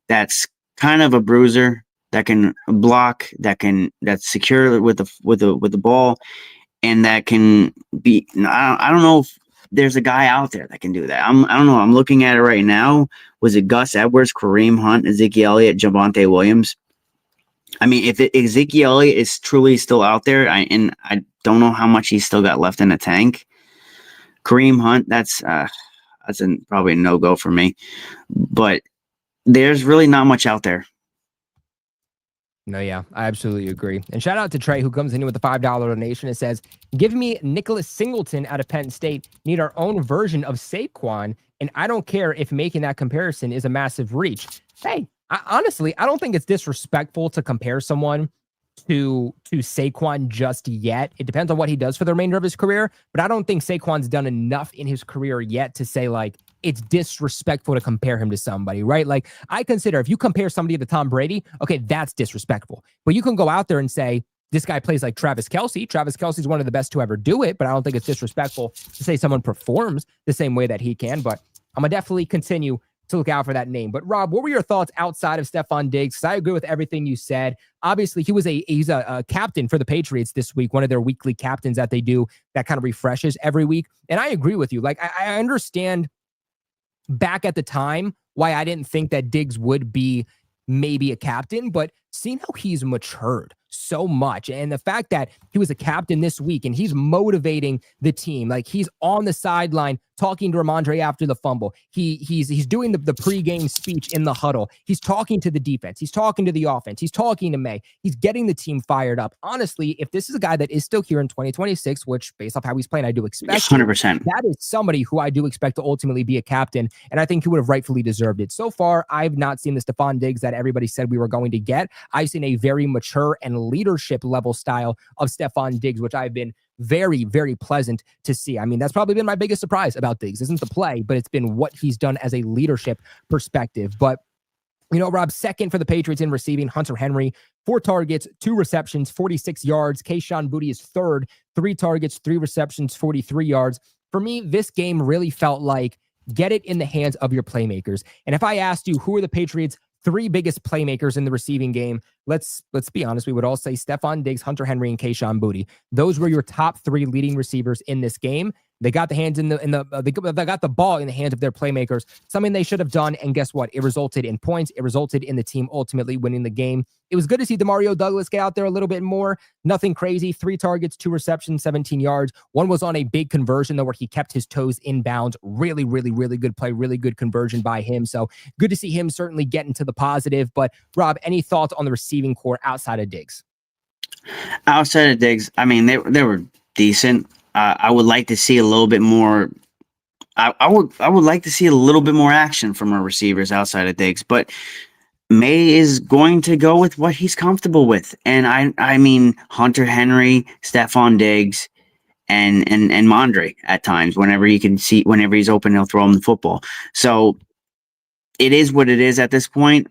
Speaker 2: that's kind of a bruiser, that can block, that's secure with the ball, and that can be. I don't know if there's a guy out there that can do that. I don't know. I'm looking at it right now. Was it Gus Edwards, Kareem Hunt, Ezekiel Elliott, Javonte Williams? I mean, if Ezekiel Elliott is truly still out there, I don't know how much he's still got left in the tank. Kareem Hunt, that's probably a no-go for me. But there's really not much out there.
Speaker 1: No, yeah, I absolutely agree. And shout out to Trey, who comes in with a $5 donation. It says, "Give me Nicholas Singleton out of Penn State. Need our own version of Saquon, and I don't care if making that comparison is a massive reach." Hey, honestly, I don't think it's disrespectful to compare someone to Saquon just yet. It depends on what he does for the remainder of his career, but I don't think Saquon's done enough in his career yet to say like it's disrespectful to compare him to somebody, right? Like I consider if you compare somebody to Tom Brady, okay, that's disrespectful. But you can go out there and say this guy plays like Travis Kelce. Travis Kelce's one of the best to ever do it, but I don't think it's disrespectful to say someone performs the same way that he can. But I'm gonna definitely continue to look out for that name. But Rob, what were your thoughts outside of Stefon Diggs? Because I agree with everything you said. Obviously, he's a captain for the Patriots this week, one of their weekly captains that they do that kind of refreshes every week. And I agree with you. Like, I understand back at the time why I didn't think that Diggs would be maybe a captain, but seeing how he's matured so much and the fact that he was a captain this week and he's motivating the team, like he's on the sideline talking to Ramondre after the fumble. He's doing the pregame speech in the huddle. He's talking to the defense. He's talking to the offense. He's talking to May. He's getting the team fired up. Honestly, if this is a guy that is still here in 2026, which based off how he's playing, I do expect
Speaker 2: 100%.
Speaker 1: that is somebody who I do expect to ultimately be a captain, and I think he would have rightfully deserved it. So far, I've not seen the Stefon Diggs that everybody said we were going to get. I've seen a very mature and leadership level style of Stefon Diggs, which I've been very, very pleasant to see. I mean, that's probably been my biggest surprise about Diggs. Isn't the play, but it's been what he's done as a leadership perspective. But, you know, Rob, second for the Patriots in receiving, Hunter Henry, 4 targets, 2 receptions, 46 yards. Kayshon Boutte is third, 3 targets, 3 receptions, 43 yards. For me, this game really felt like get it in the hands of your playmakers. And if I asked you, who are the Patriots' 3 biggest playmakers in the receiving game, let's be honest, we would all say Stefon Diggs, Hunter Henry, and Kayshon Boutte. Those were your top 3 leading receivers in this game. They got the hands they got the ball in the hands of their playmakers, something they should have done. And guess what? It resulted in points. It resulted in the team ultimately winning the game. It was good to see Demario Douglas get out there a little bit more. Nothing crazy. 3 targets, 2 receptions, 17 yards. One was on a big conversion, though, where he kept his toes in bounds. Really, really, really good play. Really good conversion by him. So good to see him certainly getting to the positive. But Rob, any thoughts on the receiving core outside of Diggs?
Speaker 2: Outside of Diggs, I mean, they were decent. I would like to see a little bit more. I would like to see a little bit more action from our receivers outside of Diggs, but May is going to go with what he's comfortable with, and I mean Hunter Henry, Stefon Diggs, and Mondre at times. Whenever he's open, he'll throw him the football. So it is what it is at this point.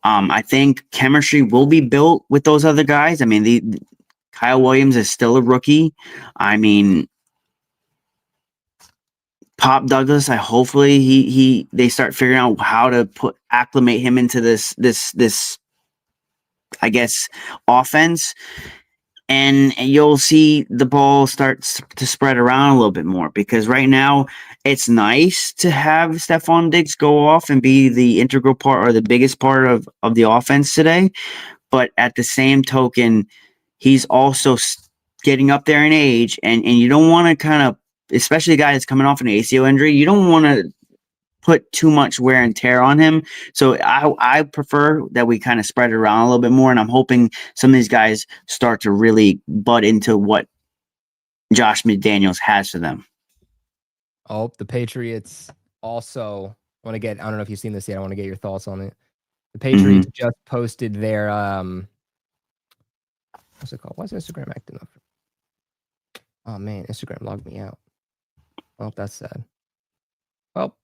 Speaker 2: I think chemistry will be built with those other guys. I mean, Kyle Williams is still a rookie. I mean, Pop Douglas, hopefully they start figuring out how to acclimate him into this I guess offense, and you'll see the ball start to spread around a little bit more, because right now it's nice to have Stefon Diggs go off and be the integral part or the biggest part of the offense today, but at the same token, he's also getting up there in age, and you don't want to kind of, especially a guy that's coming off an ACL injury, you don't want to put too much wear and tear on him. So I prefer that we kind of spread it around a little bit more, and I'm hoping some of these guys start to really butt into what Josh McDaniels has for them.
Speaker 1: Oh, the Patriots also want to get, I don't know if you've seen this yet, I want to get your thoughts on it. The Patriots just posted their what's it called? Why is Instagram acting up? Oh man, Instagram logged me out. Well, that's sad. Well,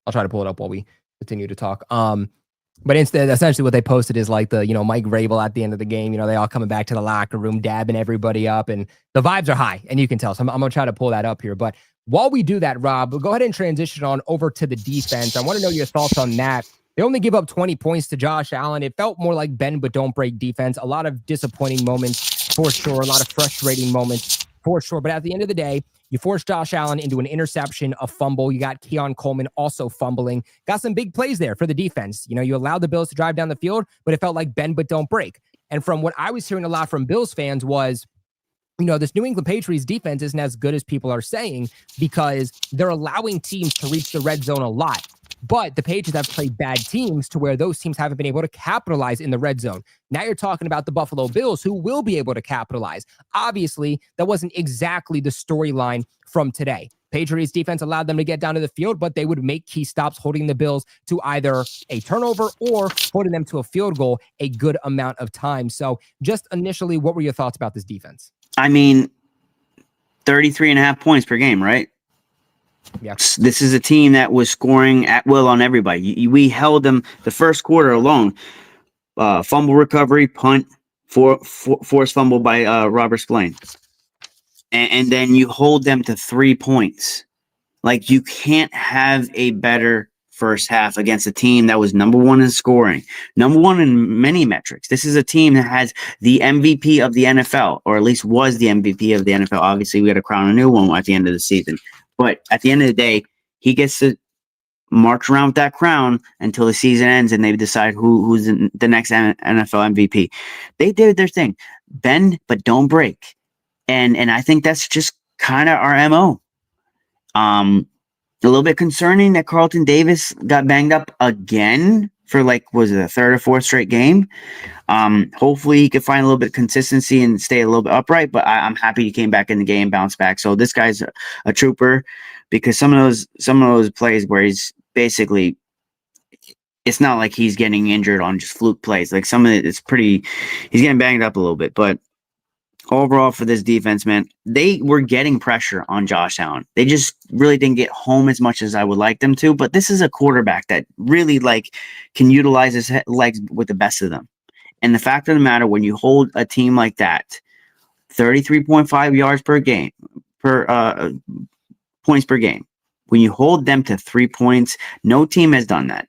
Speaker 1: I'll try to pull it up while we continue to talk. But instead, essentially what they posted is like the, Mike Vrabel at the end of the game, they all coming back to the locker room, dabbing everybody up, and the vibes are high, and you can tell. So I'm going to try to pull that up here. But while we do that, Rob, we'll go ahead and transition on over to the defense. I want to know your thoughts on that. They only give up 20 points to Josh Allen. It felt more like bend but don't break defense. A lot of disappointing moments for sure. A lot of frustrating moments for sure. But at the end of the day, you forced Josh Allen into an interception, a fumble. You got Keon Coleman also fumbling. Got some big plays there for the defense. You allowed the Bills to drive down the field, but it felt like bend but don't break. And from what I was hearing a lot from Bills fans was, this New England Patriots defense isn't as good as people are saying, because they're allowing teams to reach the red zone a lot. But the Patriots have played bad teams to where those teams haven't been able to capitalize in the red zone. Now you're talking about the Buffalo Bills, who will be able to capitalize. Obviously, that wasn't exactly the storyline from today. Patriots defense allowed them to get down to the field, but they would make key stops, holding the Bills to either a turnover or holding them to a field goal a good amount of time. So just initially, what were your thoughts about this defense?
Speaker 2: I mean, 33.5 points per game, right?
Speaker 1: Yeah.
Speaker 2: This is a team that was scoring at will on everybody. We held them the first quarter alone. Fumble recovery, punt, forced fumble by Robert Spillane. And then you hold them to 3 points. Like, you can't have a better first half against a team that was number one in scoring, number one in many metrics. This is a team that has the MVP of the NFL, or at least was the MVP of the NFL. Obviously, we got to crown a new one at the end of the season. But at the end of the day, he gets to march around with that crown until the season ends and they decide who's the next NFL MVP. They did their thing. Bend, but don't break. And I think that's just kind of our MO. A little bit concerning that Carlton Davis got banged up again for was it a third or fourth straight game? Hopefully he could find a little bit of consistency and stay a little bit upright, but I'm happy he came back in the game, bounced back. So this guy's a trooper, because some of those plays where he's basically, it's not like he's getting injured on just fluke plays. Like, some of it is he's getting banged up a little bit, but overall for this defense, man, they were getting pressure on Josh Allen. They just really didn't get home as much as I would like them to, but this is a quarterback that really can utilize his legs with the best of them. And the fact of the matter, when you hold a team like that, 33.5 yards per game, points per game, when you hold them to 3 points, no team has done that.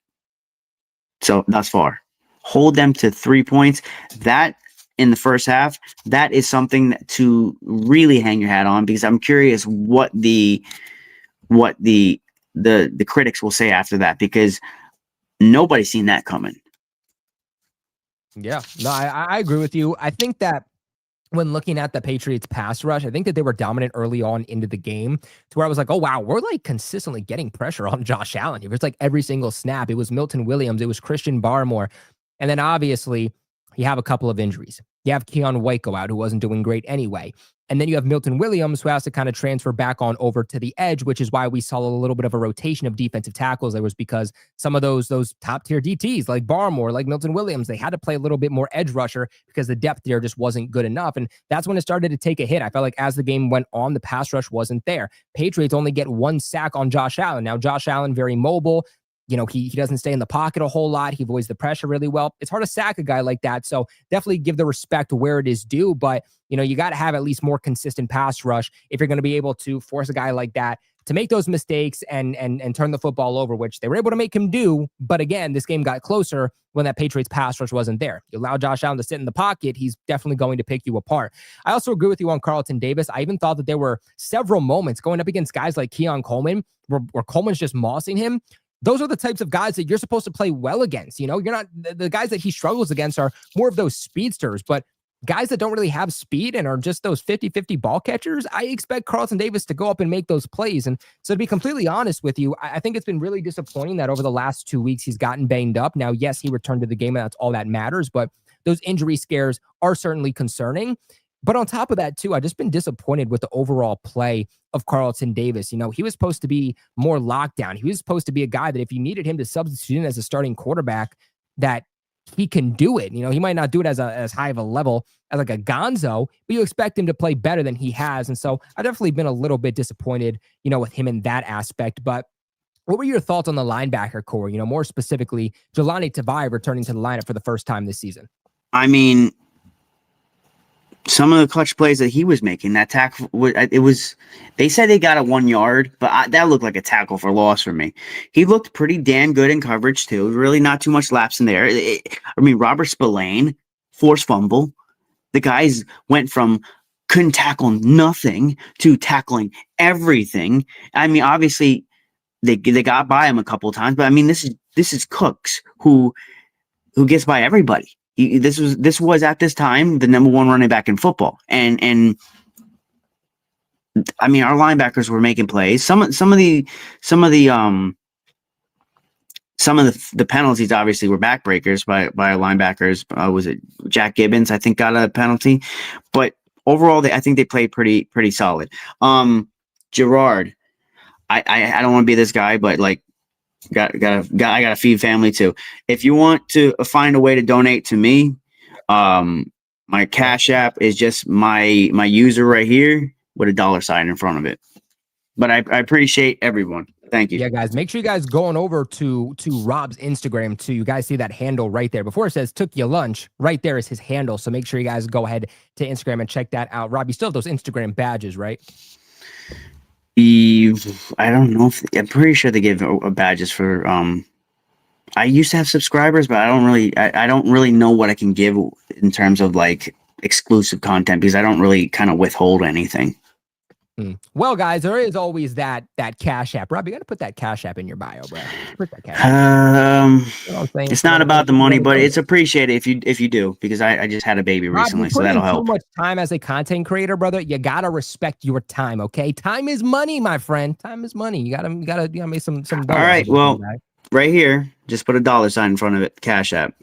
Speaker 2: So thus far, hold them to 3 points. That in the first half, that is something to really hang your hat on, because I'm curious what the critics will say after that, because nobody's seen that coming.
Speaker 1: Yeah, no, I agree with you. I think that when looking at the Patriots pass rush, I think that they were dominant early on into the game, to where I was like, oh, wow, we're consistently getting pressure on Josh Allen. It was every single snap. It was Milton Williams. It was Christian Barmore. And then obviously you have a couple of injuries. You have Keon Waco out, who wasn't doing great anyway. And then you have Milton Williams, who has to kind of transfer back on over to the edge, which is why we saw a little bit of a rotation of defensive tackles. It was because some of those top tier DTs like Barmore, like Milton Williams, they had to play a little bit more edge rusher because the depth there just wasn't good enough. And that's when it started to take a hit. I felt like as the game went on, the pass rush wasn't there. Patriots only get 1 sack on Josh Allen. Now, Josh Allen, very mobile. He doesn't stay in the pocket a whole lot. He avoids the pressure really well. It's hard to sack a guy like that. So definitely give the respect where it is due. But, you got to have at least more consistent pass rush if you're going to be able to force a guy like that to make those mistakes and turn the football over, which they were able to make him do. But again, this game got closer when that Patriots pass rush wasn't there. You allow Josh Allen to sit in the pocket, he's definitely going to pick you apart. I also agree with you on Carlton Davis. I even thought that there were several moments going up against guys like Keon Coleman where Coleman's just mossing him. Those are the types of guys that you're supposed to play well against. You're not, the guys that he struggles against are more of those speedsters, but guys that don't really have speed and are just those 50-50 ball catchers, I expect Carlton Davis to go up and make those plays. And so, to be completely honest with you, I think it's been really disappointing that over the last 2 weeks he's gotten banged up. Now, yes, he returned to the game and that's all that matters, but those injury scares are certainly concerning. But on top of that, too, I've just been disappointed with the overall play of Carlton Davis. He was supposed to be more lockdown. He was supposed to be a guy that if you needed him to substitute in as a starting quarterback, that he can do it. He might not do it as high of a level as like a Gonzo, but you expect him to play better than he has. And so I've definitely been a little bit disappointed, with him in that aspect. But what were your thoughts on the linebacker core? More specifically, Jelani Tavai returning to the lineup for the first time this season.
Speaker 2: I mean, some of the clutch plays that he was making, that tackle, they said they got a 1 yard, but that looked like a tackle for loss for me. He looked pretty damn good in coverage too. Really not too much lapse in there. Robert Spillane, forced fumble. The guys went from couldn't tackle nothing to tackling everything. Obviously they got by him a couple of times, but this is Cooks who gets by everybody. This was at this time the number 1 running back in football, and our linebackers were making plays. Some of the penalties obviously were backbreakers by our linebackers. Was it Jack Gibbons? I think got a penalty, but overall I think they played pretty solid. Jerod I don't want to be this guy, but like, I gotta feed family too. If you want to find a way to donate to me, my Cash App is just my user right here with a $sign in front of it. But I appreciate everyone. Thank you.
Speaker 1: Yeah, guys, make sure you guys going over to Rob's Instagram too. You guys see that handle right there. Before it says "took you lunch," right there is his handle. So make sure you guys go ahead to Instagram and check that out. Rob, you still have those Instagram badges, right?
Speaker 2: I don't know if I'm pretty sure they give badges for. I used to have subscribers, but I don't really know what I can give in terms of like exclusive content because I don't really kind of withhold anything.
Speaker 1: Well, guys, there is always that Cash App. Rob, you got to put that Cash App in your bio, bro. Put that Cash App. You know
Speaker 2: it's not about the money, but it's appreciated if you do, because I just had a baby recently, so that'll help.
Speaker 1: Too much time as a content creator, brother. You gotta respect your time, okay? Time is money, my friend. Time is money. You gotta make some. All
Speaker 2: right, well, right here, just put a $sign in front of it. Cash App.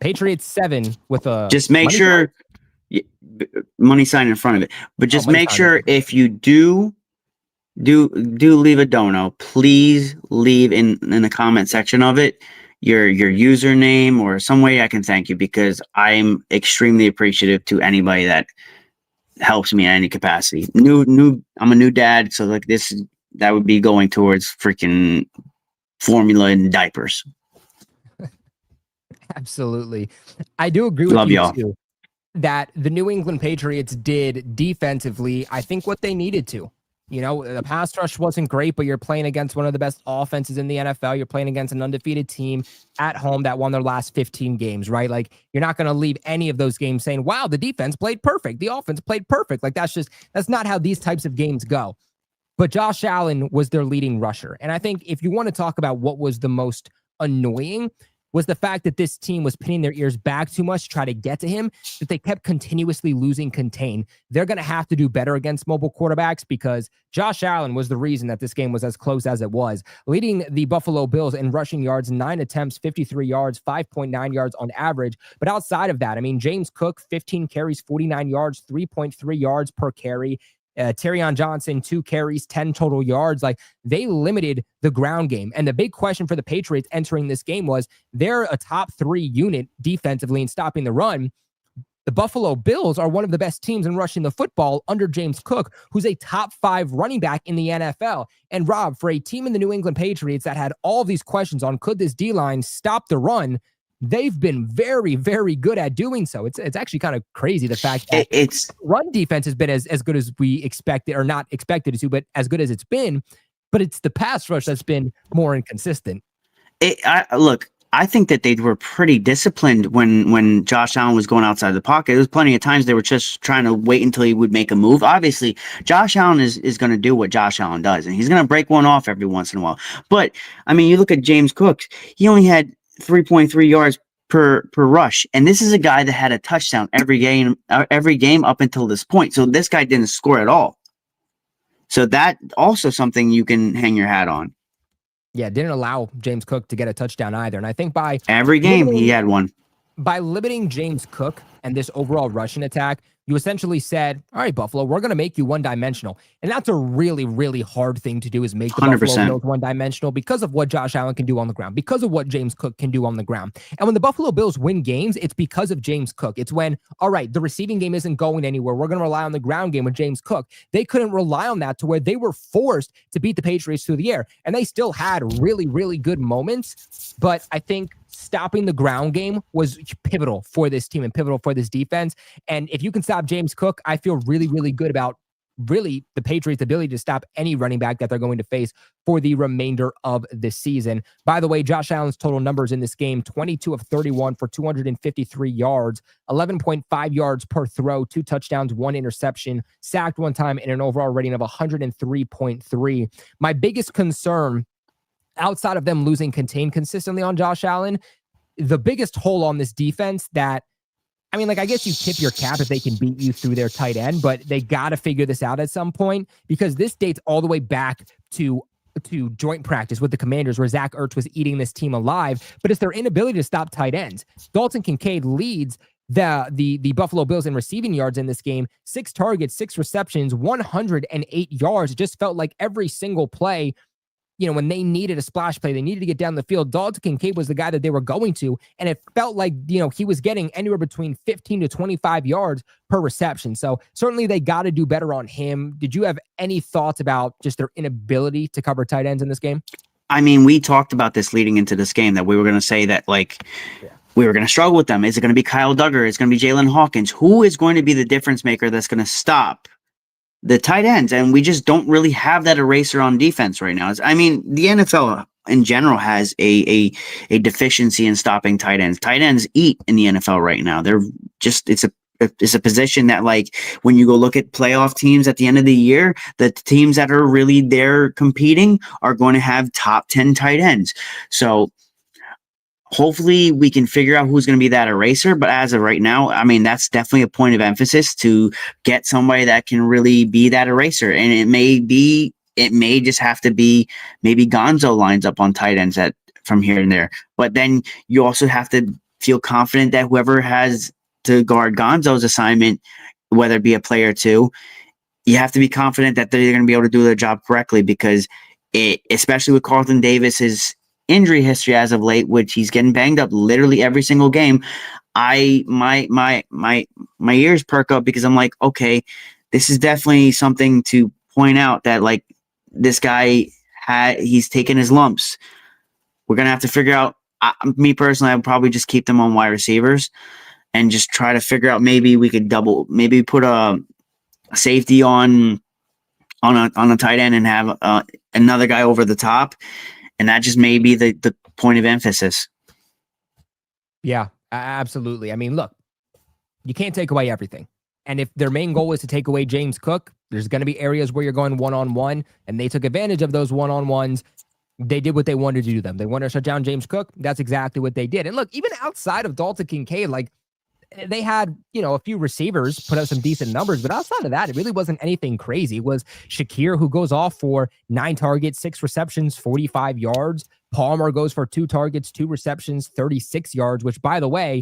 Speaker 1: Patriots 7 with a.
Speaker 2: Just make sure. Money sign in front of it, but just make sure if you do leave a dono, please leave in the comment section of it your username or some way I can thank you, because I'm extremely appreciative to anybody that helps me in any capacity. I'm a new dad, so like that would be going towards freaking formula and diapers.
Speaker 1: Absolutely, I do agree with
Speaker 2: Love
Speaker 1: you
Speaker 2: y'all.
Speaker 1: too. That the New England Patriots did defensively, I think, what they needed to. You know, the pass rush wasn't great, but you're playing against one of the best offenses in the NFL. You're playing against an undefeated team at home that won their last 15 games, right? Like, you're not going to leave any of those games saying, wow, the defense played perfect. The offense played perfect. Like, that's not how these types of games go. But Josh Allen was their leading rusher. And I think if you want to talk about what was the most annoying, was the fact that this team was pinning their ears back too much to try to get to him, that they kept continuously losing contain. They're going to have to do better against mobile quarterbacks, because Josh Allen was the reason that this game was as close as it was, leading the Buffalo Bills in rushing yards, 9 attempts, 53 yards, 5.9 yards on average. But outside of that, I mean, James Cook, 15 carries, 49 yards, 3.3 yards per carry. Terrion Johnson, 2 carries, 10 total yards. Like, they limited the ground game. And the big question for the Patriots entering this game was, they're a top 3 unit defensively in stopping the run. The Buffalo Bills are one of the best teams in rushing the football under James Cook, who's a top 5 running back in the NFL. And Rob, for a team in the New England Patriots that had all these questions on could this D-line stop the run, they've been very, very good at doing so. It's actually kind of crazy, the fact that it's run defense has been as good as we expected, or not expected to, but as good as it's been. But it's the pass rush that's been more inconsistent.
Speaker 2: Look, I think that they were pretty disciplined when Josh Allen was going outside the pocket. There was plenty of times they were just trying to wait until he would make a move. Obviously, Josh Allen is going to do what Josh Allen does, and he's going to break one off every once in a while. But, I mean, you look at James Cook, he only had 3.3 yards per rush, and this is a guy that had a touchdown every game up until this point. So this guy didn't score at all. So that also something you can hang your hat on.
Speaker 1: Yeah, didn't allow James Cook to get a touchdown either. And I think by
Speaker 2: every game he had one.
Speaker 1: By limiting James Cook and this overall rushing attack, you essentially said, all right, Buffalo, we're going to make you one-dimensional. And that's a really, really hard thing to do, is make the 100%. Buffalo Bills one-dimensional, because of what Josh Allen can do on the ground, because of what James Cook can do on the ground. And when the Buffalo Bills win games, it's because of James Cook. It's when, all right, the receiving game isn't going anywhere, we're going to rely on the ground game with James Cook. They couldn't rely on that, to where they were forced to beat the Patriots through the air. And they still had really, really good moments. But I think stopping the ground game was pivotal for this team and pivotal for this defense. And if you can stop James Cook, I feel really, really good about really the Patriots' ability to stop any running back that they're going to face for the remainder of the season. By the way, Josh Allen's total numbers in this game: 22 of 31 for 253 yards, 11.5 yards per throw, 2 touchdowns, 1 interception, sacked 1 time, and an overall rating of 103.3. My biggest concern, outside of them losing contain consistently on Josh Allen, the biggest hole on this defense that, I mean, like, I guess you tip your cap if they can beat you through their tight end, but they got to figure this out at some point, because this dates all the way back to joint practice with the Commanders, where Zach Ertz was eating this team alive, but it's their inability to stop tight ends. Dalton Kincaid leads the Buffalo Bills in receiving yards in this game. 6 targets, 6 receptions, 108 yards. It just felt like every single play, when they needed a splash play, they needed to get down the field, Dalton Kincaid was the guy that they were going to, and it felt like, he was getting anywhere between 15 to 25 yards per reception. So certainly they got to do better on him. Did you have any thoughts about just their inability to cover tight ends in this game?
Speaker 2: I mean, we talked about this leading into this game, that we were going to say that, we were going to struggle with them. Is it going to be Kyle Duggar? Is it going to be Jalen Hawkins? Who is going to be the difference maker that's going to stop the tight ends? And we just don't really have that eraser on defense right now. I mean, the NFL in general has a deficiency in stopping tight ends. Tight ends eat in the NFL right now. They're just, it's a position that, when you go look at playoff teams at the end of the year, the teams that are really there competing are going to have top 10 tight ends. So hopefully we can figure out who's going to be that eraser. But as of right now, I mean, that's definitely a point of emphasis, to get somebody that can really be that eraser. And it may just have to be maybe Gonzo lines up on tight ends from here and there. But then you also have to feel confident that whoever has to guard Gonzo's assignment, whether it be a play or two, you have to be confident that they're going to be able to do their job correctly, because especially with Carlton Davis's injury history as of late, which he's getting banged up literally every single game, my ears perk up, because I'm like, okay, this is definitely something to point out, that this guy he's taken his lumps. We're gonna have to figure out. Me personally, I would probably just keep them on wide receivers and just try to figure out, maybe we could maybe put a safety on a tight end and have another guy over the top. And that just may be the point of emphasis.
Speaker 1: Yeah, absolutely. I mean, look, you can't take away everything. And if their main goal is to take away James Cook, there's going to be areas where you're going one-on-one, and they took advantage of those one-on-ones. They did what they wanted to do to them. They wanted to shut down James Cook. That's exactly what they did. And look, even outside of Dalton Kincaid, they had, a few receivers put up some decent numbers, but outside of that, it really wasn't anything crazy. It was Shakir, who goes off for 9 targets, 6 receptions, 45 yards. Palmer goes for 2 targets, 2 receptions, 36 yards, which, by the way,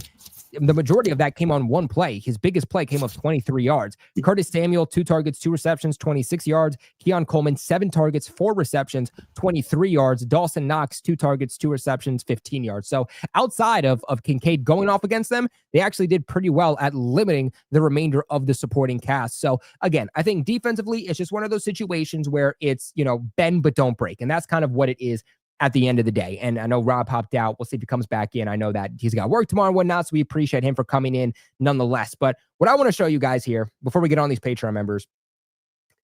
Speaker 1: the majority of that came on one play. His biggest play came of 23 yards. Curtis Samuel, 2 targets, 2 receptions, 26 yards. Keon Coleman, 7 targets, 4 receptions, 23 yards. Dawson Knox, 2 targets, 2 receptions, 15 yards. So outside of Kincaid going off against them, they actually did pretty well at limiting the remainder of the supporting cast. So again, I think defensively, it's just one of those situations where it's, bend but don't break. And that's kind of what it is at the end of the day. And I know Rob hopped out. We'll see if he comes back in. I know that he's got work tomorrow and whatnot, so we appreciate him for coming in nonetheless. But what I want to show you guys here, before we get on these Patreon members,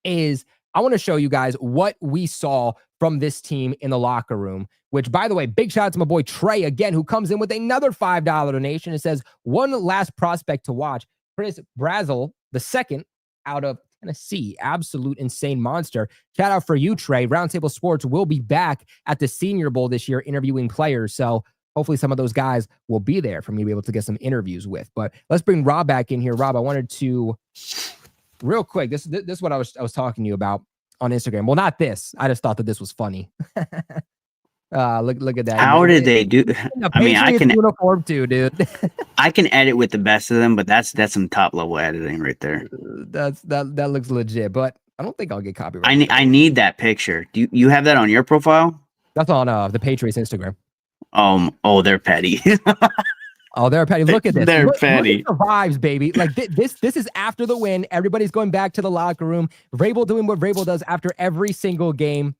Speaker 1: is I want to show you guys what we saw from this team in the locker room, which, by the way, big shout out to my boy Trey again, who comes in with another $5 donation. It says, one last prospect to watch, Chris Brazel, the second out of Tennessee, absolute insane monster. Shout out for you, Trey. Roundtable Sports will be back at the Senior Bowl this year interviewing players. So hopefully some of those guys will be there for me to be able to get some interviews with. But let's bring Rob back in here. Rob, I wanted to real quick. This is what I was talking to you about on Instagram. Well, not this. I just thought that this was funny. Look at that.
Speaker 2: How did they do? I mean, I can
Speaker 1: uniform too, dude.
Speaker 2: I can edit with the best of them, but that's some top level editing right there.
Speaker 1: That looks legit, but I don't think I'll get copyrighted.
Speaker 2: I need that picture. Do you have that on your profile?
Speaker 1: That's on the Patriots Instagram.
Speaker 2: Oh, they're petty.
Speaker 1: Oh, they're petty. Look at this.
Speaker 2: They're
Speaker 1: Look
Speaker 2: petty.
Speaker 1: at the vibes, baby. Like this is after the win. Everybody's going back to the locker room. Vrabel doing what Vrabel does after every single game,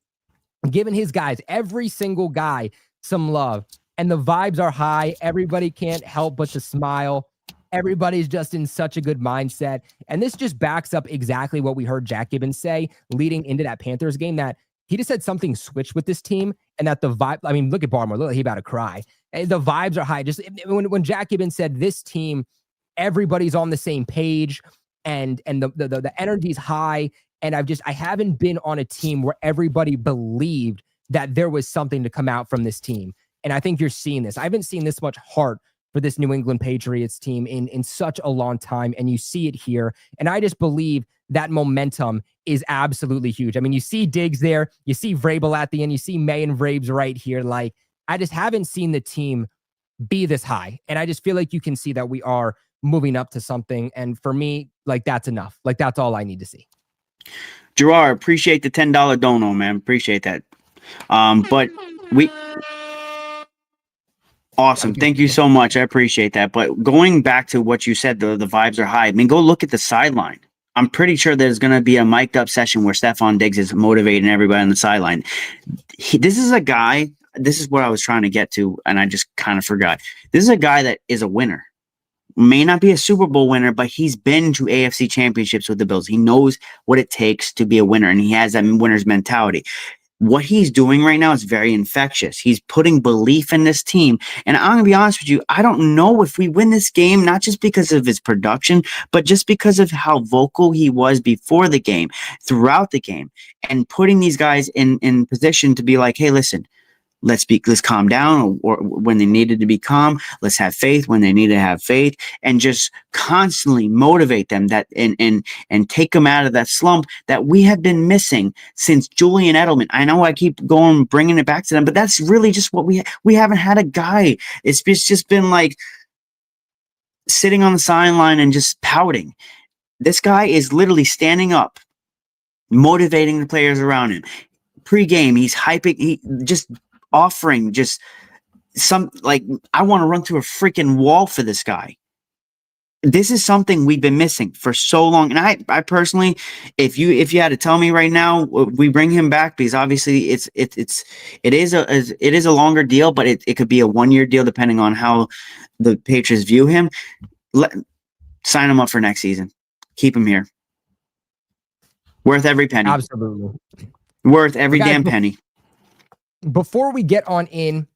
Speaker 1: giving his guys, every single guy, some love. And the vibes are high. Everybody can't help but to smile. Everybody's just in such a good mindset. And this just backs up exactly what we heard Jack Gibbons say leading into that Panthers game, that he just said something switched with this team and that the vibe, I mean, look at Barmore. Look, he about to cry. The vibes are high. Just when Jack Gibbons said this team, everybody's on the same page and the energy's high. And I haven't been on a team where everybody believed that there was something to come out from this team. And I think you're seeing this. I haven't seen this much heart for this New England Patriots team in such a long time. And you see it here. And I just believe that momentum is absolutely huge. I mean, you see Diggs there, you see Vrabel at the end, you see May and Vrabes right here. Like, I just haven't seen the team be this high. And I just feel like you can see that we are moving up to something. And for me, like, that's enough. Like, that's all I need to see.
Speaker 2: Gerard, appreciate the $10 dono, man. Appreciate that. But we awesome. Thank you so much. I appreciate that. But going back to what you said, the vibes are high. I mean, go look at the sideline. I'm pretty sure there's going to be a mic'd up session where Stephon Diggs is motivating everybody on the sideline. This is a guy, this is what I was trying to get to, and I just kind of forgot. This is a guy that is a winner. May not be a Super Bowl winner, but he's been to AFC championships with the Bills. He knows what it takes to be a winner, and he has that winner's mentality. What he's doing right now is very infectious. He's putting belief in this team. And I'm going to be honest with you, I don't know if we win this game, not just because of his production, but just because of how vocal he was before the game, throughout the game, and putting these guys in position to be like, hey, listen, let's calm down, or when they needed to be calm, let's have faith when they need to have faith, and just constantly motivate them that and take them out of that slump that we have been missing since Julian Edelman. I know I keep bringing it back to them, but that's really just what we haven't had a guy. It's just been like sitting on the sideline and just pouting. This guy is literally standing up, motivating the players around him. Pre-game, he's hyping, he just offering just some, like, I want to run through a freaking wall for this guy. This is something we've been missing for so long. And I personally, if you had to tell me right now, we bring him back, because obviously it is a longer deal, but it could be a 1-year deal depending on how the Patriots view him. Sign him up for next season. Keep him here. Worth every penny.
Speaker 1: Absolutely.
Speaker 2: Worth every damn penny.
Speaker 1: Before we get on into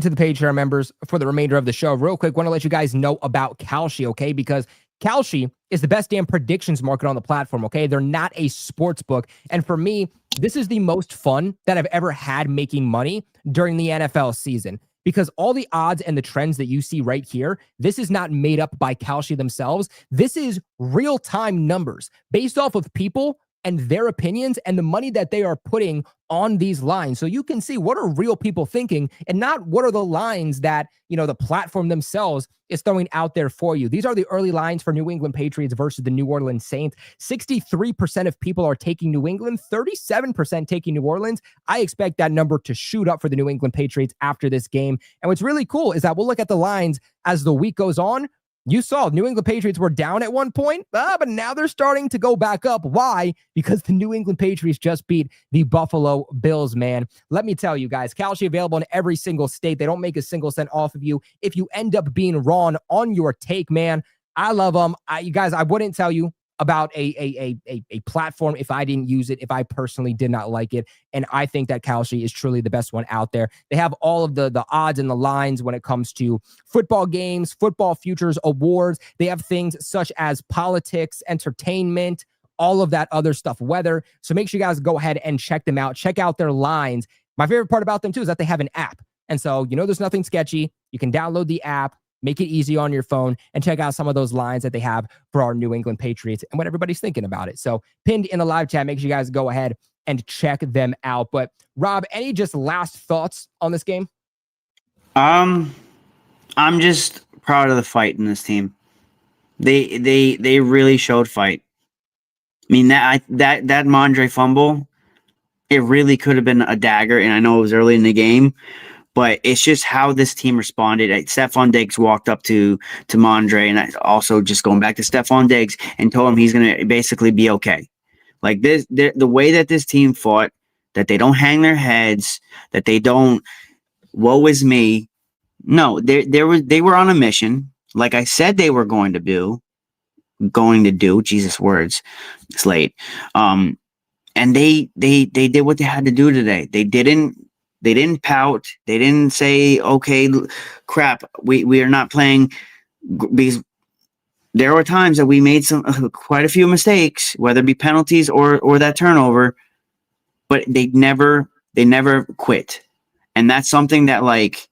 Speaker 1: the Patreon members for the remainder of the show, real quick, want to let you guys know about Kalshi, okay? Because Kalshi is the best damn predictions market on the platform, okay? They're not a sports book. And for me, this is the most fun that I've ever had making money during the NFL season, because all the odds and the trends that you see right here, this is not made up by Kalshi themselves. This is real-time numbers based off of people and their opinions and the money that they are putting on these lines. So you can see what are real people thinking and not what are the lines that, you know, the platform themselves is throwing out there for you. These are the early lines for New England Patriots versus the New Orleans Saints. 63% of people are taking New England, 37% taking New Orleans. I expect that number to shoot up for the New England Patriots after this game. And what's really cool is that we'll look at the lines as the week goes on. You saw New England Patriots were down at one point, but now they're starting to go back up. Why? Because the New England Patriots just beat the Buffalo Bills, man. Let me tell you guys, Kalshi available in every single state. They don't make a single cent off of you if you end up being wrong on your take, man. I love them. You guys, I wouldn't tell you about a platform if I didn't use it, if I personally did not like it. And I think that Kalshi is truly the best one out there. They have all of the odds and the lines when it comes to football games, football futures, awards. They have things such as politics, entertainment, all of that other stuff, weather. So make sure you guys go ahead and check them out. Check out their lines. My favorite part about them too is that they have an app. And so, you know, there's nothing sketchy. You can download the app, make it easy on your phone, and check out some of those lines that they have for our New England Patriots and what everybody's thinking about it. So pinned in the live chat, make sure you guys go ahead and check them out. But Rob, any just last thoughts on this game?
Speaker 2: I'm just proud of the fight in this team. They really showed fight. I mean, that Mondre fumble, it really could have been a dagger, and I know it was early in the game, but it's just how this team responded. Stephon Diggs walked up to Mondre, and I also just going back to Stephon Diggs and told him he's going to basically be okay. Like this, the way that this team fought, that they don't hang their heads, that they don't, woe is me. No, they were on a mission, like I said they were going to do. Jesus words, it's late. And they did what they had to do today. They didn't pout. They didn't say, okay, crap, we are not playing, because there were times that we made quite a few mistakes, whether it be penalties or that turnover, but they never quit. And that's something that, like,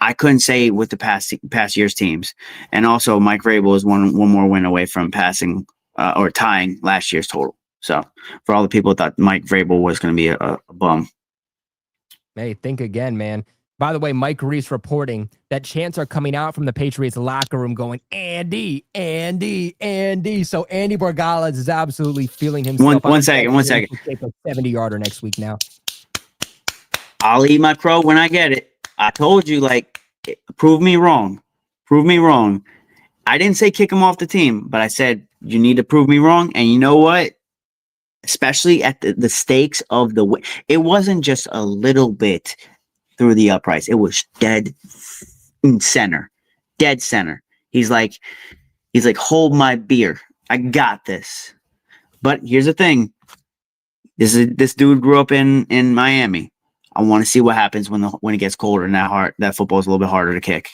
Speaker 2: I couldn't say with the past year's teams. And also Mike Vrabel is one more win away from passing or tying last year's total. So for all the people that thought Mike Vrabel was going to be a bum.
Speaker 1: Hey, think again, man. By the way, Mike Reese reporting that chants are coming out from the Patriots locker room going, Andy, Andy, Andy. So Andy Borgales is absolutely feeling himself.
Speaker 2: One second.
Speaker 1: Take a 70-yarder next week now.
Speaker 2: I'll eat my crow when I get it. I told you, like, prove me wrong. Prove me wrong. I didn't say kick him off the team, but I said you need to prove me wrong. And you know what? Especially at the stakes of the win. It wasn't just a little bit through the uprights. It was dead in center. Dead center. He's like, hold my beer. I got this. But here's the thing. This dude grew up in Miami. I want to see what happens when it gets colder and that football is a little bit harder to kick.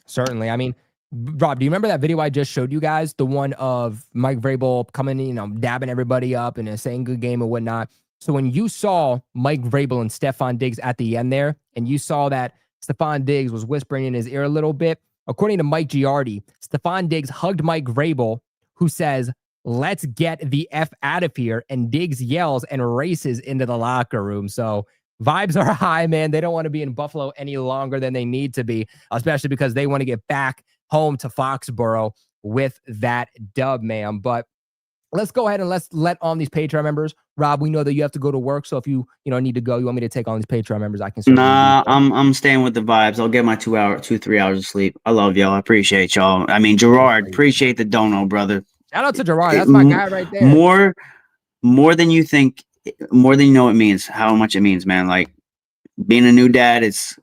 Speaker 1: Certainly. I mean, Rob, do you remember that video I just showed you guys? The one of Mike Vrabel coming in, dabbing everybody up and saying good game and whatnot. So when you saw Mike Vrabel and Stephon Diggs at the end there, and you saw that Stephon Diggs was whispering in his ear a little bit, according to Mike Giardi, Stephon Diggs hugged Mike Vrabel, who says, "Let's get the F out of here." And Diggs yells and races into the locker room. So vibes are high, man. They don't want to be in Buffalo any longer than they need to be, especially because they want to get back home to Foxborough with that dub, man. But let's go ahead and let's let on these Patreon members. Rob, we know that you have to go to work, so if you need to go, you want me to take on these Patreon members, I can certainly.
Speaker 2: Nah, I'm staying with the vibes. I'll get my 3 hours of sleep. I love y'all. I appreciate y'all. I mean, Gerard, appreciate the dono, brother.
Speaker 1: Shout out to Gerard. That's my guy right there.
Speaker 2: More than you think, more than you know it means, how much it means, man. Like, being a new dad, it's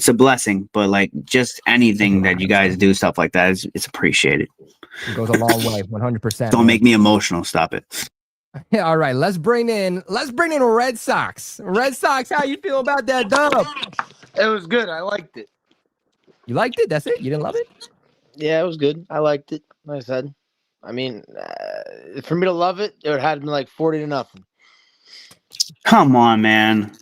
Speaker 2: a blessing, but like just anything that you guys do, stuff like that, it's appreciated.
Speaker 1: It goes a long way, 100%.
Speaker 2: Don't make me emotional. Stop it.
Speaker 1: Yeah, all right. Let's bring in Red Sox. Red Sox, how you feel about that dub?
Speaker 3: It was good. I liked it.
Speaker 1: You liked it? That's it? You didn't love it?
Speaker 3: Yeah, it was good. I liked it. Like I said, I mean, for me to love it, it would have been like 40-0.
Speaker 2: Come on, man.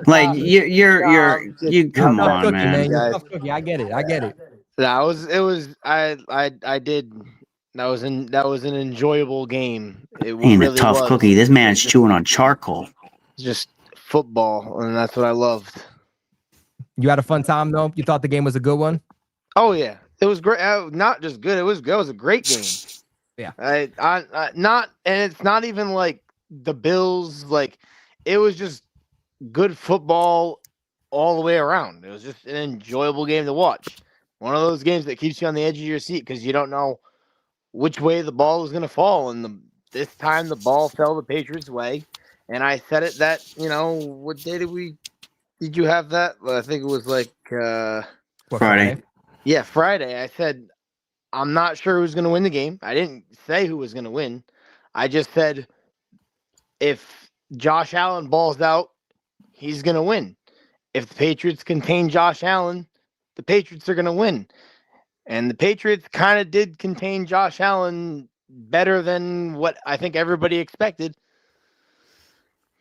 Speaker 2: Like you come on, man.
Speaker 1: Tough cookie. I get it.
Speaker 3: That was an enjoyable game. It
Speaker 2: Ain't
Speaker 3: really
Speaker 2: a tough
Speaker 3: was.
Speaker 2: cookie. This man's chewing on charcoal.
Speaker 3: Just football, and that's what I loved.
Speaker 1: You had a fun time though? You thought the game was a good one?
Speaker 3: Oh yeah, it was great. Not just good. It was a great game.
Speaker 1: Yeah.
Speaker 3: And it's not even like the Bills. Like, it was just good football all the way around. It was just an enjoyable game to watch. One of those games that keeps you on the edge of your seat because you don't know which way the ball is going to fall. And this time the ball fell the Patriots' way. And I said it that, what day did you have that? Well, I think it was like
Speaker 2: Friday.
Speaker 3: Yeah, Friday. I said, I'm not sure who's going to win the game. I didn't say who was going to win. I just said, if Josh Allen balls out, he's going to win. If the Patriots contain Josh Allen, the Patriots are going to win. And the Patriots kind of did contain Josh Allen better than what I think everybody expected.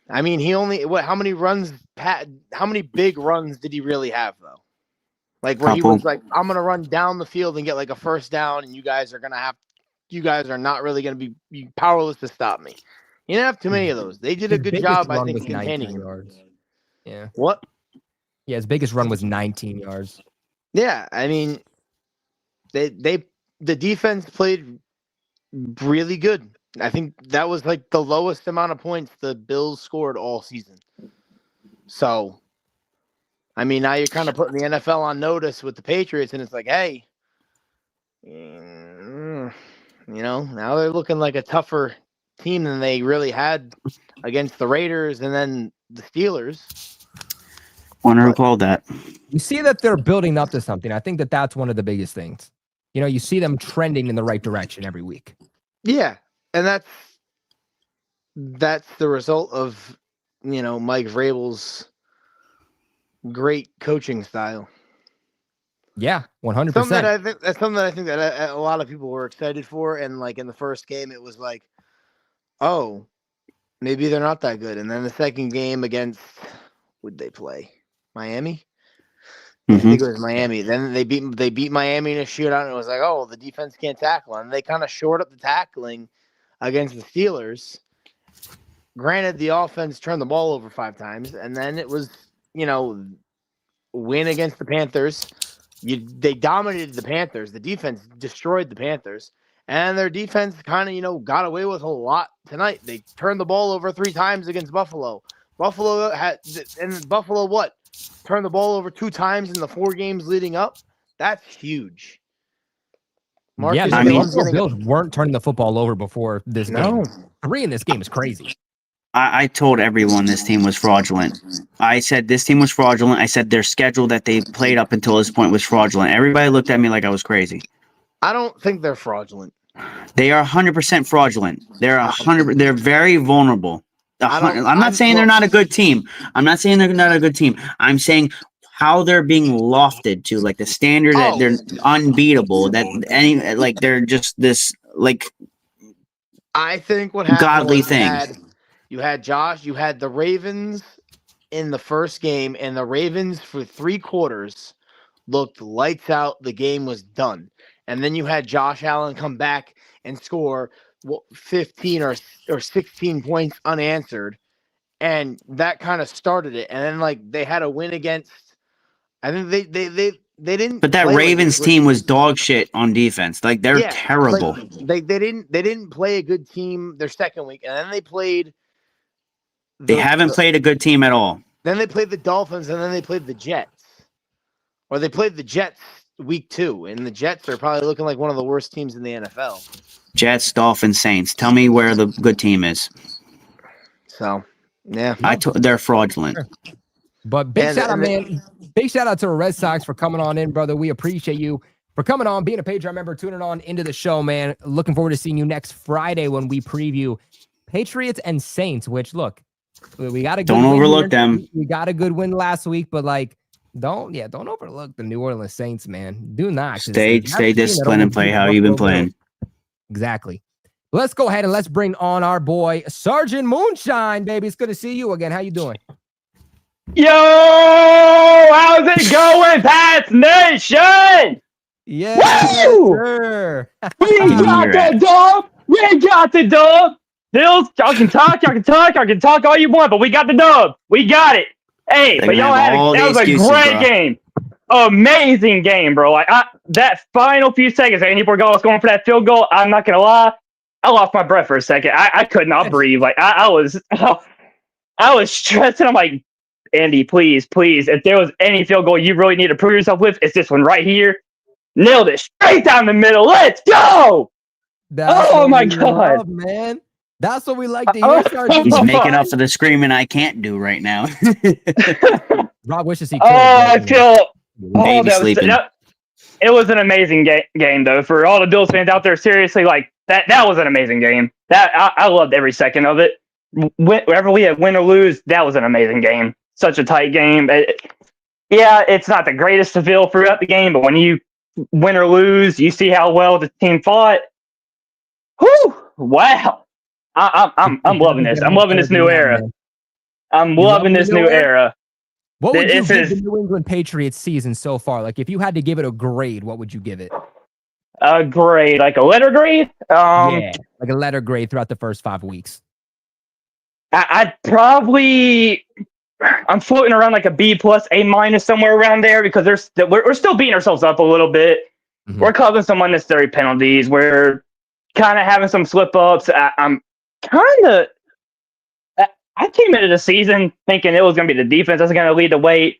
Speaker 3: I mean, how many big runs did he really have, though? Like, where he was like, I'm going to run down the field and get like a first down, and you guys are not really going to be powerless to stop me. You didn't have too many of those. They did a good job, I think, containing him.
Speaker 1: Yards. Yeah.
Speaker 3: What?
Speaker 1: Yeah, his biggest run was 19 yards.
Speaker 3: Yeah, I mean, the defense played really good. I think that was like the lowest amount of points the Bills scored all season. So, I mean, now you're kind of putting the NFL on notice with the Patriots, and it's like, hey, now they're looking like a tougher team than they really had against the Raiders and then the Steelers.
Speaker 2: Wonder who called that.
Speaker 1: You see that they're building up to something. I think that's one of the biggest things. You see them trending in the right direction every week.
Speaker 3: Yeah, and that's the result of Mike Vrabel's great coaching style.
Speaker 1: Yeah, 100%.
Speaker 3: That's something that I think that a lot of people were excited for, and like in the first game, it was like, oh, maybe they're not that good. And then the second game against, would they play Miami?
Speaker 2: Mm-hmm.
Speaker 3: I think it was Miami. Then they beat Miami in a shootout, and it was like, oh, the defense can't tackle, and they kind of shored up the tackling against the Steelers. Granted, the offense turned the ball over 5 times, and then it was win against the Panthers. They dominated the Panthers. The defense destroyed the Panthers. And their defense kind of, got away with a lot tonight. They turned the ball over 3 times against Buffalo. Buffalo what? Turned the ball over 2 times in the 4 games leading up. That's huge.
Speaker 1: Yeah,
Speaker 2: I
Speaker 1: the
Speaker 2: mean-
Speaker 1: Buffalo Bills weren't turning the football over before this game. 3 in this game is crazy.
Speaker 2: I told everyone this team was fraudulent. I said this team was fraudulent. I said their schedule that they played up until this point was fraudulent. Everybody looked at me like I was crazy.
Speaker 3: I don't think they're fraudulent.
Speaker 2: They are 100% fraudulent. They're 100. They're very vulnerable. I'm not saying they're not a good team. I'm not saying they're not a good team. I'm saying how they're being lofted to, like the standard that they're unbeatable. That they're just this like.
Speaker 3: I think what happened
Speaker 2: godly
Speaker 3: was
Speaker 2: thing.
Speaker 3: You had Josh. You had the Ravens in the first game, and the Ravens for 3 quarters looked lights out. The game was done. And then you had Josh Allen come back and score 15 or 16 points unanswered. And that kind of started it. And then they had a win against, I think they didn't.
Speaker 2: But that Ravens team was dog shit on defense. Like they're terrible.
Speaker 3: They didn't play a good team their second week. And then they played.
Speaker 2: They haven't played a good team at all.
Speaker 3: Then they played the Dolphins, and then they played the Jets. Or they played the Jets week 2, and the Jets are probably looking like one of the worst teams in the NFL.
Speaker 2: Jets, Dolphins, Saints. Tell me where the good team is.
Speaker 3: So, yeah.
Speaker 2: They're fraudulent.
Speaker 1: But big shout out, man. Big shout out to the Red Sox for coming on in, brother. We appreciate you for coming on, being a Patriot member, tuning on into the show, man. Looking forward to seeing you next Friday when we preview Patriots and Saints, which, look, we got a good
Speaker 2: don't
Speaker 1: win
Speaker 2: overlook
Speaker 1: here.
Speaker 2: them.
Speaker 1: We got a good win last week, but don't overlook the New Orleans Saints, man. Do not
Speaker 2: stay disciplined and play how you've been playing.
Speaker 1: Exactly. Let's go ahead and let's bring on our boy Sergeant Moonshine, baby. It's good to see you again. How you doing?
Speaker 4: Yo, how's it going, Pats Nation?
Speaker 1: Yeah,
Speaker 4: Woo!
Speaker 1: sir.
Speaker 4: We got the dub. We got the dub. Bills, y'all can talk all you want, but we got the dub. We got it. Hey,
Speaker 2: They
Speaker 4: but y'all
Speaker 2: have all
Speaker 4: that
Speaker 2: the
Speaker 4: was a
Speaker 2: excuses,
Speaker 4: great
Speaker 2: bro.
Speaker 4: game. Amazing game, bro. That final few seconds, Andy Borgal was going for that field goal. I'm not gonna lie, I lost my breath for a second. I could not breathe. I was stressing. I'm like, Andy, please, if there was any field goal you really need to prove yourself with, it's this one right here. Nailed it straight down the middle. Let's go. Oh my God,
Speaker 1: love, man. That's what we like to hear, Sergeant.
Speaker 2: He's making up for the screaming I can't do right now.
Speaker 1: Rob wishes he could.
Speaker 4: I feel.
Speaker 2: Baby sleeping.
Speaker 4: It was an amazing game, though. For all the Bills fans out there, seriously, that was an amazing game. I loved every second of it. Wherever we had win or lose, that was an amazing game. Such a tight game. It's not the greatest to feel throughout the game, but when you win or lose, you see how well the team fought. Whew! Wow. I'm loving this. I'm loving this new era. I'm loving this new era.
Speaker 1: What would you give the New England Patriots season so far? If you had to give it a grade, what would you give it?
Speaker 4: A grade, like a letter grade?
Speaker 1: Yeah, like a letter grade throughout the first 5 weeks.
Speaker 4: I'd probably... I'm floating around like a B+, A- somewhere around there because we're still beating ourselves up a little bit. Mm-hmm. We're causing some unnecessary penalties. We're kind of having some slip-ups. I came into the season thinking it was going to be the defense that's going to lead the way.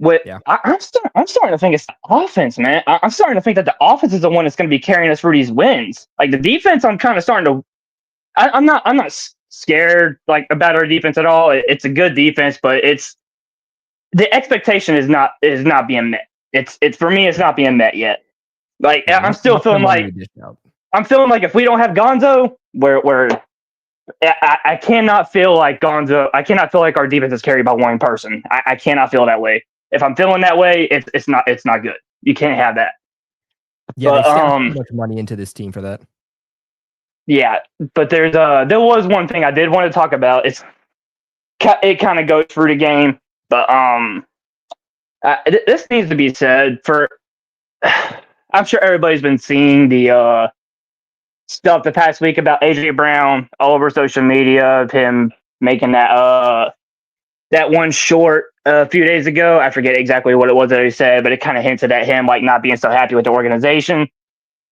Speaker 4: I'm starting to think it's the offense, man. I'm starting to think that the offense is the one that's going to be carrying us through these wins. Like the defense, I'm kind of starting to. I'm not scared about our defense at all. It's a good defense, but the expectation is not being met. It's for me, it's not being met yet. I'm still feeling like if we don't have Gonzo, I cannot feel like Gonzo. I cannot feel like our defense is carried by one person. I cannot feel that way. If I'm feeling that way, it's not good. You can't have that.
Speaker 1: Yeah, they sent too much money into this team for that.
Speaker 4: Yeah, but there was one thing I did want to talk about. It kind of goes through the game, but this needs to be said. I'm sure everybody's been seeing the stuff the past week about AJ Brown all over social media of him making that that one short a few days ago. I forget exactly what it was that he said, but it kind of hinted at him like not being so happy with the organization.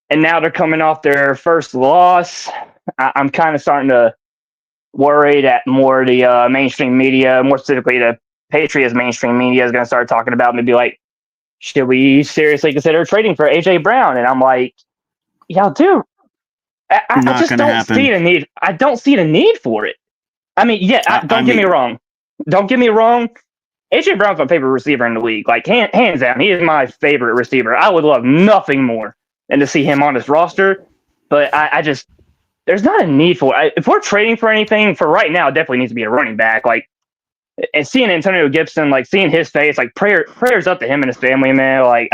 Speaker 4: And now they're coming off their first loss. I'm kind of starting to worry that more the mainstream media, more specifically the Patriots mainstream media, is going to start talking about maybe like, should we seriously consider trading for AJ Brown? And I'm like, yeah, dude, I just don't see the need. I don't see the need for it. I mean, yeah, don't get me wrong. Don't get me wrong. AJ Brown's my favorite receiver in the league. Like, hands down, he is my favorite receiver. I would love nothing more than to see him on this roster. But I just, there's not a need for it. If we're trading for anything, for right now, it definitely needs to be a running back. Like, and seeing Antonio Gibson, like seeing his face, like prayers up to him and his family, man. Like,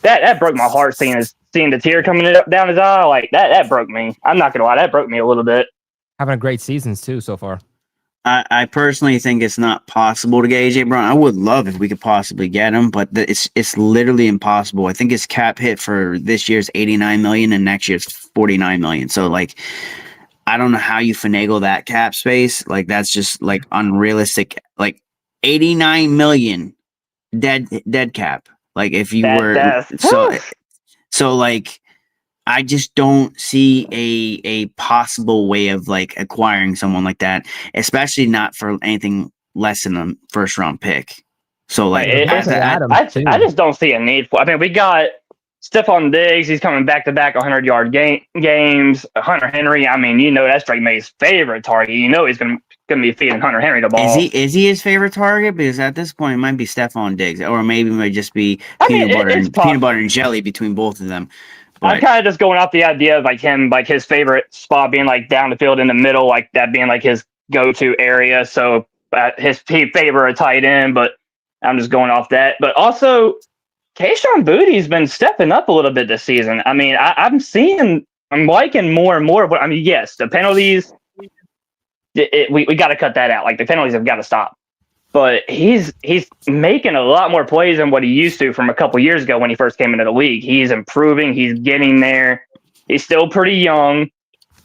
Speaker 4: that broke my heart seeing the tear coming down his eye. Like that broke me. I'm not gonna lie, that broke me a little bit.
Speaker 1: Having a great seasons too so far.
Speaker 2: I personally think it's not possible to get AJ Brown. I would love if we could possibly get him, but it's literally impossible. I think his cap hit for this year's 89 million and next year's 49 million. So like, I don't know how you finagle that cap space. Like that's just like unrealistic. Like 89 million dead cap. Like if you so like, I just don't see a possible way of like acquiring someone like that, especially not for anything less than a first round pick. So like,
Speaker 4: I just don't see a need for. I mean, we got Stephon Diggs. He's coming back to back 100-yard games. Hunter Henry. I mean, you know that's Drake Maye's favorite target. You know he's gonna be feeding Hunter Henry the ball.
Speaker 2: Is he his favorite target? Because at this point, it might be Stephon Diggs, or maybe it might just be peanut butter and jelly between both of them.
Speaker 4: I'm kind of just going off the idea of like him, like his favorite spot being like down the field in the middle, like that being like his go-to area. So his favorite tight end, but I'm just going off that. But also, Kayshon Boutte's been stepping up a little bit this season. I mean, I'm liking more and more. But I mean, yes, the penalties, we got to cut that out. Like the penalties have got to stop. But he's making a lot more plays than what he used to from a couple years ago when he first came into the league. He's improving. He's getting there. He's still pretty young.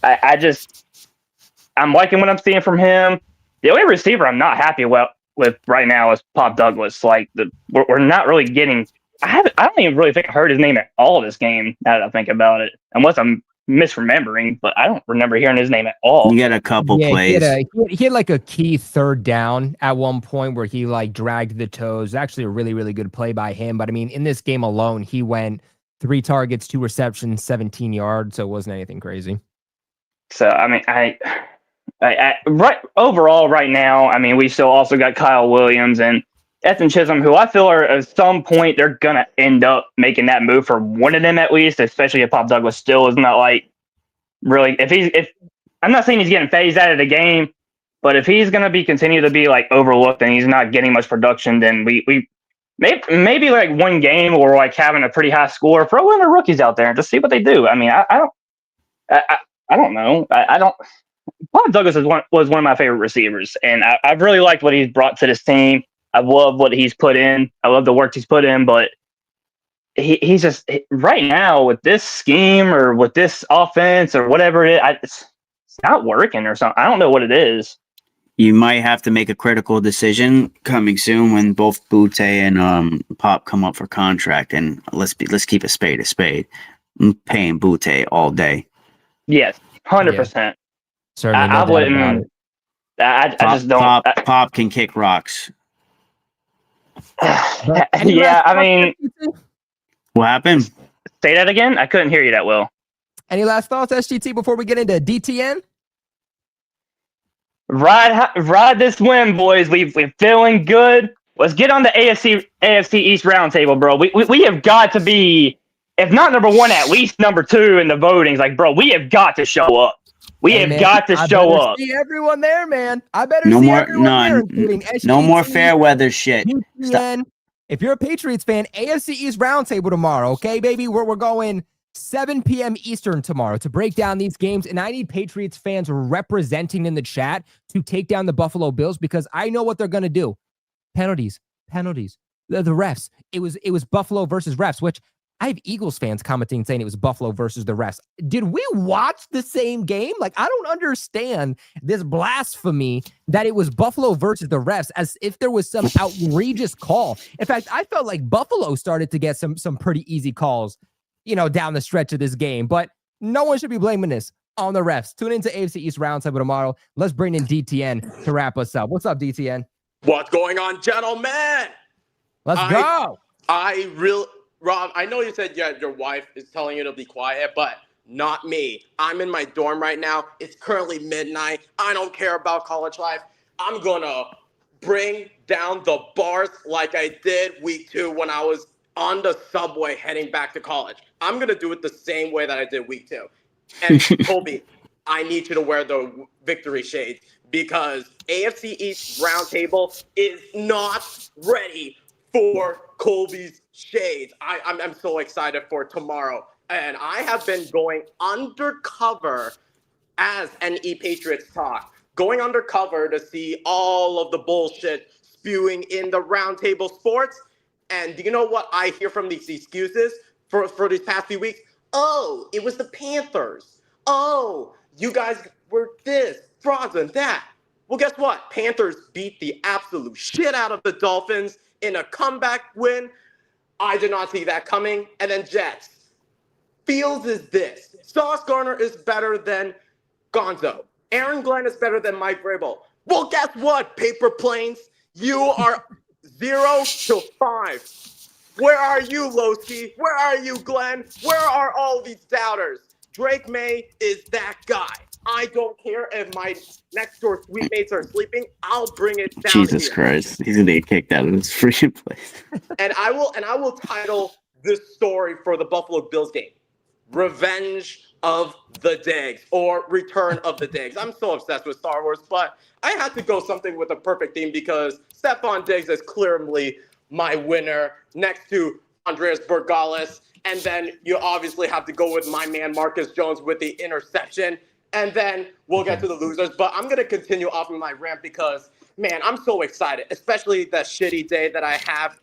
Speaker 4: I'm liking what I'm seeing from him. The only receiver I'm not happy with right now is Pop Douglas. Like we're not really getting. I don't even really think I heard his name at all this game. Now that I think about it, unless I'm misremembering, but I don't remember hearing his name at all.
Speaker 2: You get a couple plays.
Speaker 1: He had like a key third down at one point where he like dragged the toes. Actually, a really, really good play by him. But I mean, in this game alone, he went 3 targets, 2 receptions, 17 yards. So it wasn't anything crazy.
Speaker 4: So I mean, I right overall right now, I mean, we still also got Kyle Williams and Ethan Chisholm, who I feel are at some point they're gonna end up making that move for one of them at least, especially if Pop Douglas still is not like really. If I'm not saying he's getting phased out of the game, but if he's gonna continue to be like overlooked and he's not getting much production, then we maybe like one game or like having a pretty high score, throw in the rookies out there and just see what they do. I mean, I don't know. I don't. Pop Douglas was one of my favorite receivers, and I've really liked what he's brought to this team. I love what he's put in. I love the work he's put in, but he's just right now with this scheme or with this offense or whatever it's not working or something. I don't know what it is.
Speaker 2: You might have to make a critical decision coming soon when both Butte and Pop come up for contract, and let's keep a spade a spade. I'm paying Butte all day.
Speaker 4: Yes, 100%.
Speaker 1: Certainly,
Speaker 4: I wouldn't. I just don't.
Speaker 2: Pop can kick rocks.
Speaker 4: Yeah, I mean,
Speaker 2: what happened?
Speaker 4: Say that again. I couldn't hear you that well.
Speaker 1: Any last thoughts, SGT, before we get into DTN?
Speaker 4: Ride this win, boys. We're feeling good. Let's get on the AFC East roundtable, bro. We have got to be, if not number 1, at least number 2 in the votings. Like, bro, we have got to show up. We have got to show up.
Speaker 1: See everyone there, man. I better see everyone there, including SGT,
Speaker 2: no more fair weather shit.
Speaker 1: If you're a Patriots fan, AFC East roundtable tomorrow, okay, baby? We're going 7 p.m. Eastern tomorrow to break down these games, and I need Patriots fans representing in the chat to take down the Buffalo Bills because I know what they're going to do. Penalties. The refs. It was Buffalo versus refs, which I have Eagles fans commenting saying it was Buffalo versus the refs. Did we watch the same game? Like, I don't understand this blasphemy that it was Buffalo versus the refs as if there was some outrageous call. In fact, I felt like Buffalo started to get some pretty easy calls, down the stretch of this game. But no one should be blaming this on the refs. Tune into AFC East Roundtable tomorrow. Let's bring in DTN to wrap us up. What's up, DTN?
Speaker 5: What's going on, gentlemen?
Speaker 1: Let's go.
Speaker 5: Rob, I know you said your wife is telling you to be quiet, but not me. I'm in my dorm right now. It's currently midnight. I don't care about college life. I'm going to bring down the bars like I did week 2 when I was on the subway heading back to college. I'm going to do it the same way that I did week 2. And Colby, I need you to wear the victory shades because AFC East Roundtable is not ready for Colby's shades. I'm so excited for tomorrow. And I have been going undercover as an Patriots talk, going undercover to see all of the bullshit spewing in the Roundtable Sports. And do you know what I hear from these excuses for these past few weeks? Oh, it was the Panthers. Oh, you guys were this, frauds and that. Well, guess what? Panthers beat the absolute shit out of the Dolphins in a comeback win. I did not see that coming. And then Jets. Fields is this. Sauce Gardner is better than Gonzo. Aaron Glenn is better than Mike Vrabel. Well, guess what, paper planes? You are 0 to 5. Where are you, Lowski? Where are you, Glenn? Where are all these doubters? Drake Maye is that guy. I don't care if my next door suite mates are sleeping. I'll bring it down.
Speaker 2: Jesus
Speaker 5: here.
Speaker 2: Christ, he's gonna get kicked out of his freaking place.
Speaker 5: And I will title this story for the Buffalo Bills game, "Revenge of the Diggs" or "Return of the Diggs." I'm so obsessed with Star Wars, but I had to go something with a perfect theme because Stephon Diggs is clearly my winner next to Andreas Bergalis. And then you obviously have to go with my man Marcus Jones with the interception. And then we'll get to the losers. But I'm going to continue off of my rant because, man, I'm so excited, especially that shitty day that I have.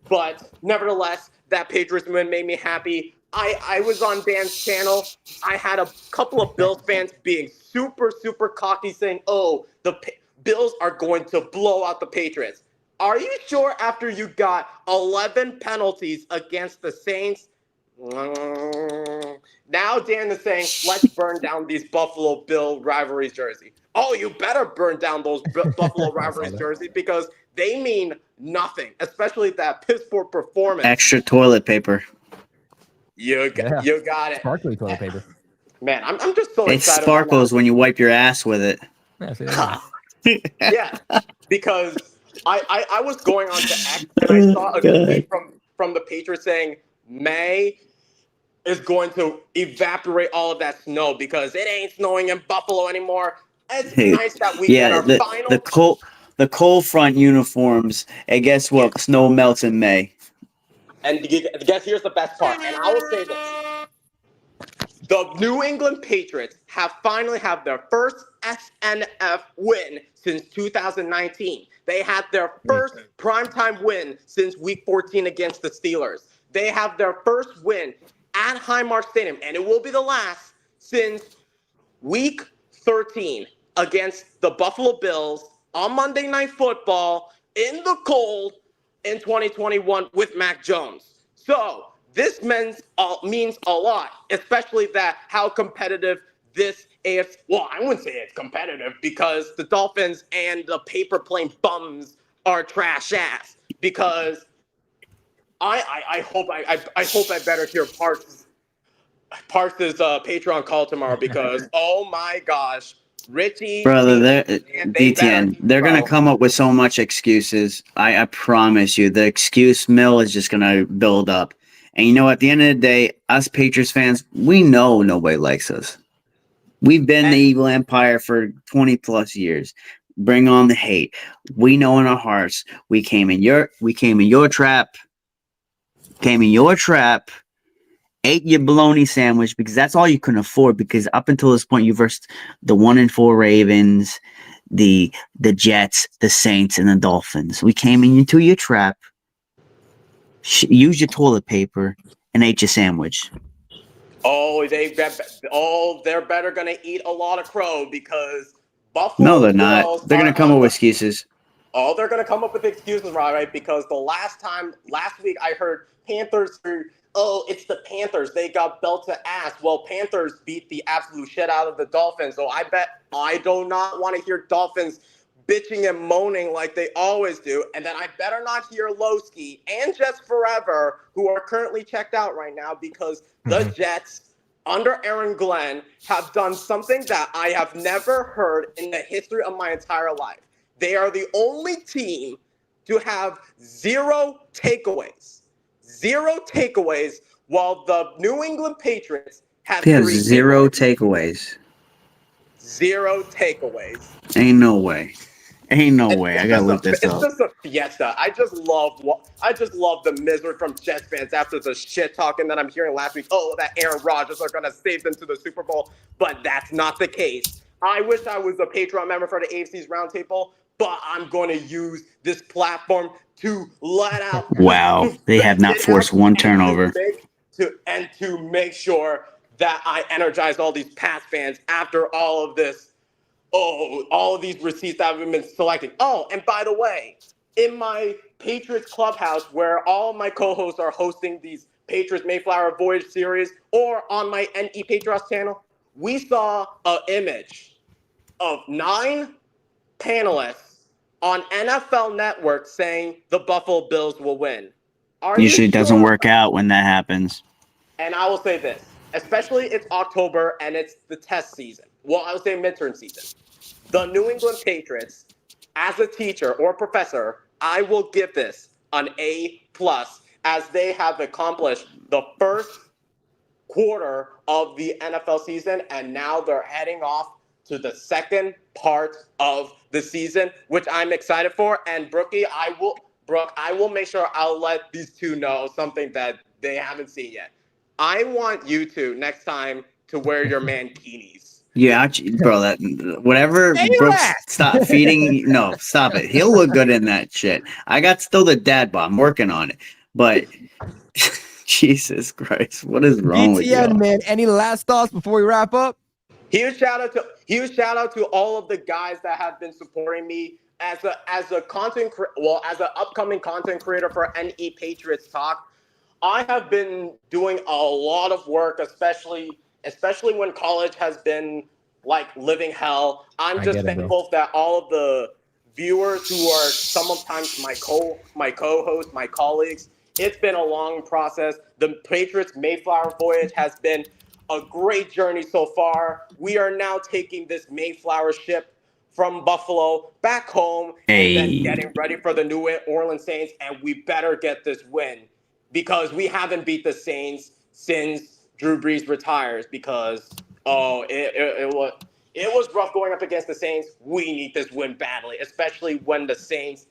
Speaker 5: But nevertheless, that Patriots win made me happy. I was on Dan's channel. I had a couple of Bills fans being super, super cocky saying, oh, the Bills are going to blow out the Patriots. Are you sure after you got 11 penalties against the Saints? Now Dan is saying, let's burn down these Buffalo Bill rivalries jersey. Oh, you better burn down those Buffalo rivalries jersey because they mean nothing, especially that piss poor performance.
Speaker 2: Extra toilet paper.
Speaker 5: You got it.
Speaker 1: Sparkly toilet paper.
Speaker 5: Man, I'm just so
Speaker 2: It
Speaker 5: excited.
Speaker 2: sparkles when you wipe your ass with it.
Speaker 1: Yeah, see, there
Speaker 5: Yeah, because I was going on to X and I saw a tweet from the Patriots saying May is going to evaporate all of that snow because it ain't snowing in Buffalo anymore. It's nice that we get our final.
Speaker 2: The cold front uniforms, and guess what? Snow melts in May.
Speaker 5: And guess here's the best part, and I will say this. The New England Patriots have finally had their first SNF win since 2019. They had their first primetime win since Week 14 against the Steelers. They have their first win at Highmark Stadium, and it will be the last since Week 13 against the Buffalo Bills on Monday Night Football in the cold in 2021 with Mac Jones. So this means a lot, especially that how competitive this AFC. Well, I wouldn't say it's competitive because the Dolphins and the paper plane bums are trash ass. Because I hope I better hear Parks' Patreon call tomorrow because oh my gosh. Richie,
Speaker 2: brother, DTN, they're gonna come up with so much excuses. I promise you, the excuse mill is just gonna build up. And you know, at the end of the day, us Patriots fans, we know nobody likes us. We've been the evil empire for 20 plus years. Bring on the hate. We know in our hearts we came in your trap. Ate your bologna sandwich because that's all you can afford. Because up until this point, you versed the 1-4 Ravens, the Jets, the Saints, and the Dolphins. We came into your trap. Use your toilet paper and ate your sandwich.
Speaker 5: Oh, they're better gonna eat a lot of crow because Buffalo.
Speaker 2: No, they're not.
Speaker 5: Bills
Speaker 2: They're gonna
Speaker 5: are
Speaker 2: come
Speaker 5: on
Speaker 2: up
Speaker 5: the-
Speaker 2: with excuses.
Speaker 5: Oh, they're gonna come up with excuses, right? Because last week, I heard Panthers. Oh, it's the Panthers. They got belt to ass. Well, Panthers beat the absolute shit out of the Dolphins. So I bet I do not want to hear Dolphins bitching and moaning like they always do. And then I better not hear Lowski and Jets Forever, who are currently checked out right now because the Jets under Aaron Glenn have done something that I have never heard in the history of my entire life. They are the only team to have zero takeaways, while the New England Patriots have
Speaker 2: They have
Speaker 5: 3
Speaker 2: zero
Speaker 5: takeaways.
Speaker 2: takeaways.
Speaker 5: 0 takeaways.
Speaker 2: Ain't no way. Ain't no way. I gotta look this
Speaker 5: It's
Speaker 2: up.
Speaker 5: just a fiesta. I just love the misery from Jets fans after the shit talking that I'm hearing last week. Oh, that Aaron Rodgers are gonna save them to the Super Bowl, but that's not the case. I wish I was a Patreon member for the AFC's roundtable, but I'm going to use this platform to let out.
Speaker 2: Wow,
Speaker 5: to
Speaker 2: they have not
Speaker 5: vent it
Speaker 2: forced
Speaker 5: out
Speaker 2: one
Speaker 5: and
Speaker 2: turnover.
Speaker 5: to make sure that I energize all these Pats fans after all of this. Oh, all of these receipts that have been selected. Oh, and by the way, in my Patriots Clubhouse, where all of my co-hosts are hosting these Patriots Mayflower Voyage series, or on my NE Patriots channel, we saw an image of 9 panelists on NFL Network saying the Buffalo Bills will win.
Speaker 2: Usually it doesn't
Speaker 5: sure?
Speaker 2: work out when that happens.
Speaker 5: And I will say this, especially it's October and it's the test season. Well, I would say midterm season. The New England Patriots, as a teacher or professor, I will give this an A+, as they have accomplished the first quarter of the NFL season, and now they're heading off to the second part of the season, which I'm excited for. And Brooke, I will make sure I'll let these two know something that they haven't seen yet. I want you to next time to wear your mankinis.
Speaker 2: Yeah, bro, that whatever
Speaker 1: Say
Speaker 2: Brooks
Speaker 1: that.
Speaker 2: stop feeding. No, stop it. He'll look good in that shit. I got still the dad bod. I'm working on it, but Jesus Christ, what is wrong with
Speaker 1: DTN,
Speaker 2: you?
Speaker 1: man. Any last thoughts before we wrap up?
Speaker 5: Huge shout out to all of the guys that have been supporting me as an upcoming content creator for NE Patriots Talk. I have been doing a lot of work, especially when college has been like living hell. I'm just thankful that all of the viewers who are sometimes my co-hosts, my colleagues. It's been a long process. The Patriots Mayflower Voyage has been a great journey so far. We are now taking this Mayflower ship from Buffalo back home and then getting ready for the New Orleans Saints, and we better get this win because we haven't beat the Saints since Drew Brees retires because it was rough going up against the Saints. We need this win badly, especially when the Saints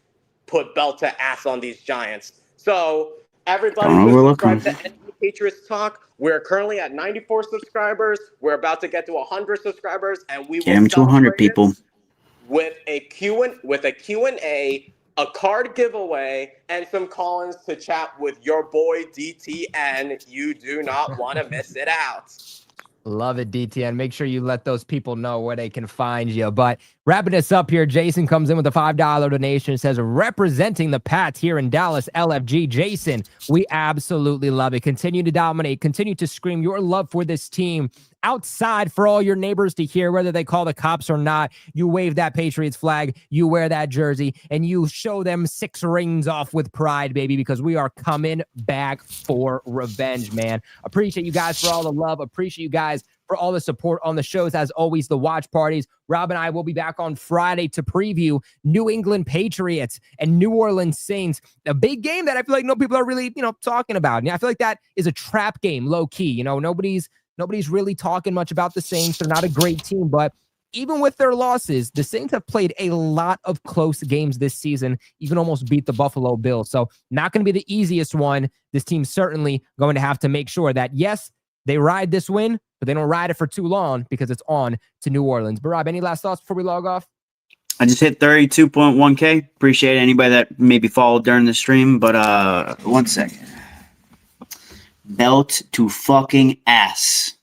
Speaker 5: put belt to ass on these Giants. So everybody who subscribes to NE Patriots Talk, we're currently at 94 subscribers. We're about to get to 100 subscribers, and we will
Speaker 2: Get him to 100 people
Speaker 5: with a Q&A, a card giveaway, and some call-ins to chat with your boy DTN. You do not want to miss it out.
Speaker 1: Love it, DTN. Make sure you let those people know where they can find you. But wrapping this up here, Jason comes in with a $5 donation. Says, representing the Pats here in Dallas, LFG. Jason, we absolutely love it. Continue to dominate. Continue to scream your love for this team outside for all your neighbors to hear, whether they call the cops or not. You wave that Patriots flag, you wear that jersey, and you show them 6 rings off with pride, baby, because we are coming back for revenge, man. Appreciate you guys for all the love. Appreciate you guys for all the support on the shows. As always, the watch parties. Rob and I will be back on Friday to preview New England Patriots and New Orleans Saints, a big game that I feel like no people are really, talking about. And I feel like that is a trap game, low key. Nobody's really talking much about the Saints. They're not a great team, but even with their losses, the Saints have played a lot of close games this season, even almost beat the Buffalo Bills. So not going to be the easiest one. This team's certainly going to have to make sure that, yes, they ride this win, but they don't ride it for too long because it's on to New Orleans. But Rob, any last thoughts before we log off?
Speaker 2: I just hit 32.1K. Appreciate anybody that maybe followed during the stream, but 1 second. belt to fucking ass.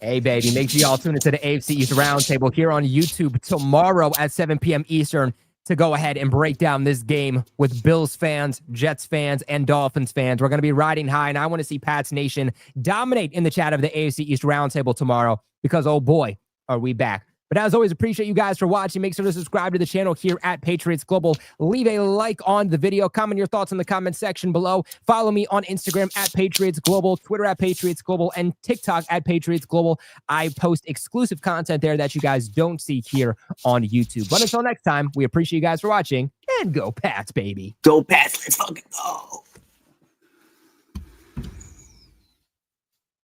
Speaker 1: Hey, baby, make sure y'all tune into the AFC East Roundtable here on YouTube tomorrow at 7 p.m. Eastern to go ahead and break down this game with Bills fans, Jets fans, and Dolphins fans. We're going to be riding high, and I want to see Pats Nation dominate in the chat of the AFC East Roundtable tomorrow because, oh boy, are we back. But as always, appreciate you guys for watching. Make sure to subscribe to the channel here at Patriots Global. Leave a like on the video. Comment your thoughts in the comment section below. Follow me on Instagram at Patriots Global, Twitter at Patriots Global, and TikTok at Patriots Global. I post exclusive content there that you guys don't see here on YouTube. But until next time, we appreciate you guys for watching, and go Pats, baby.
Speaker 2: Go Pats, let's fucking go.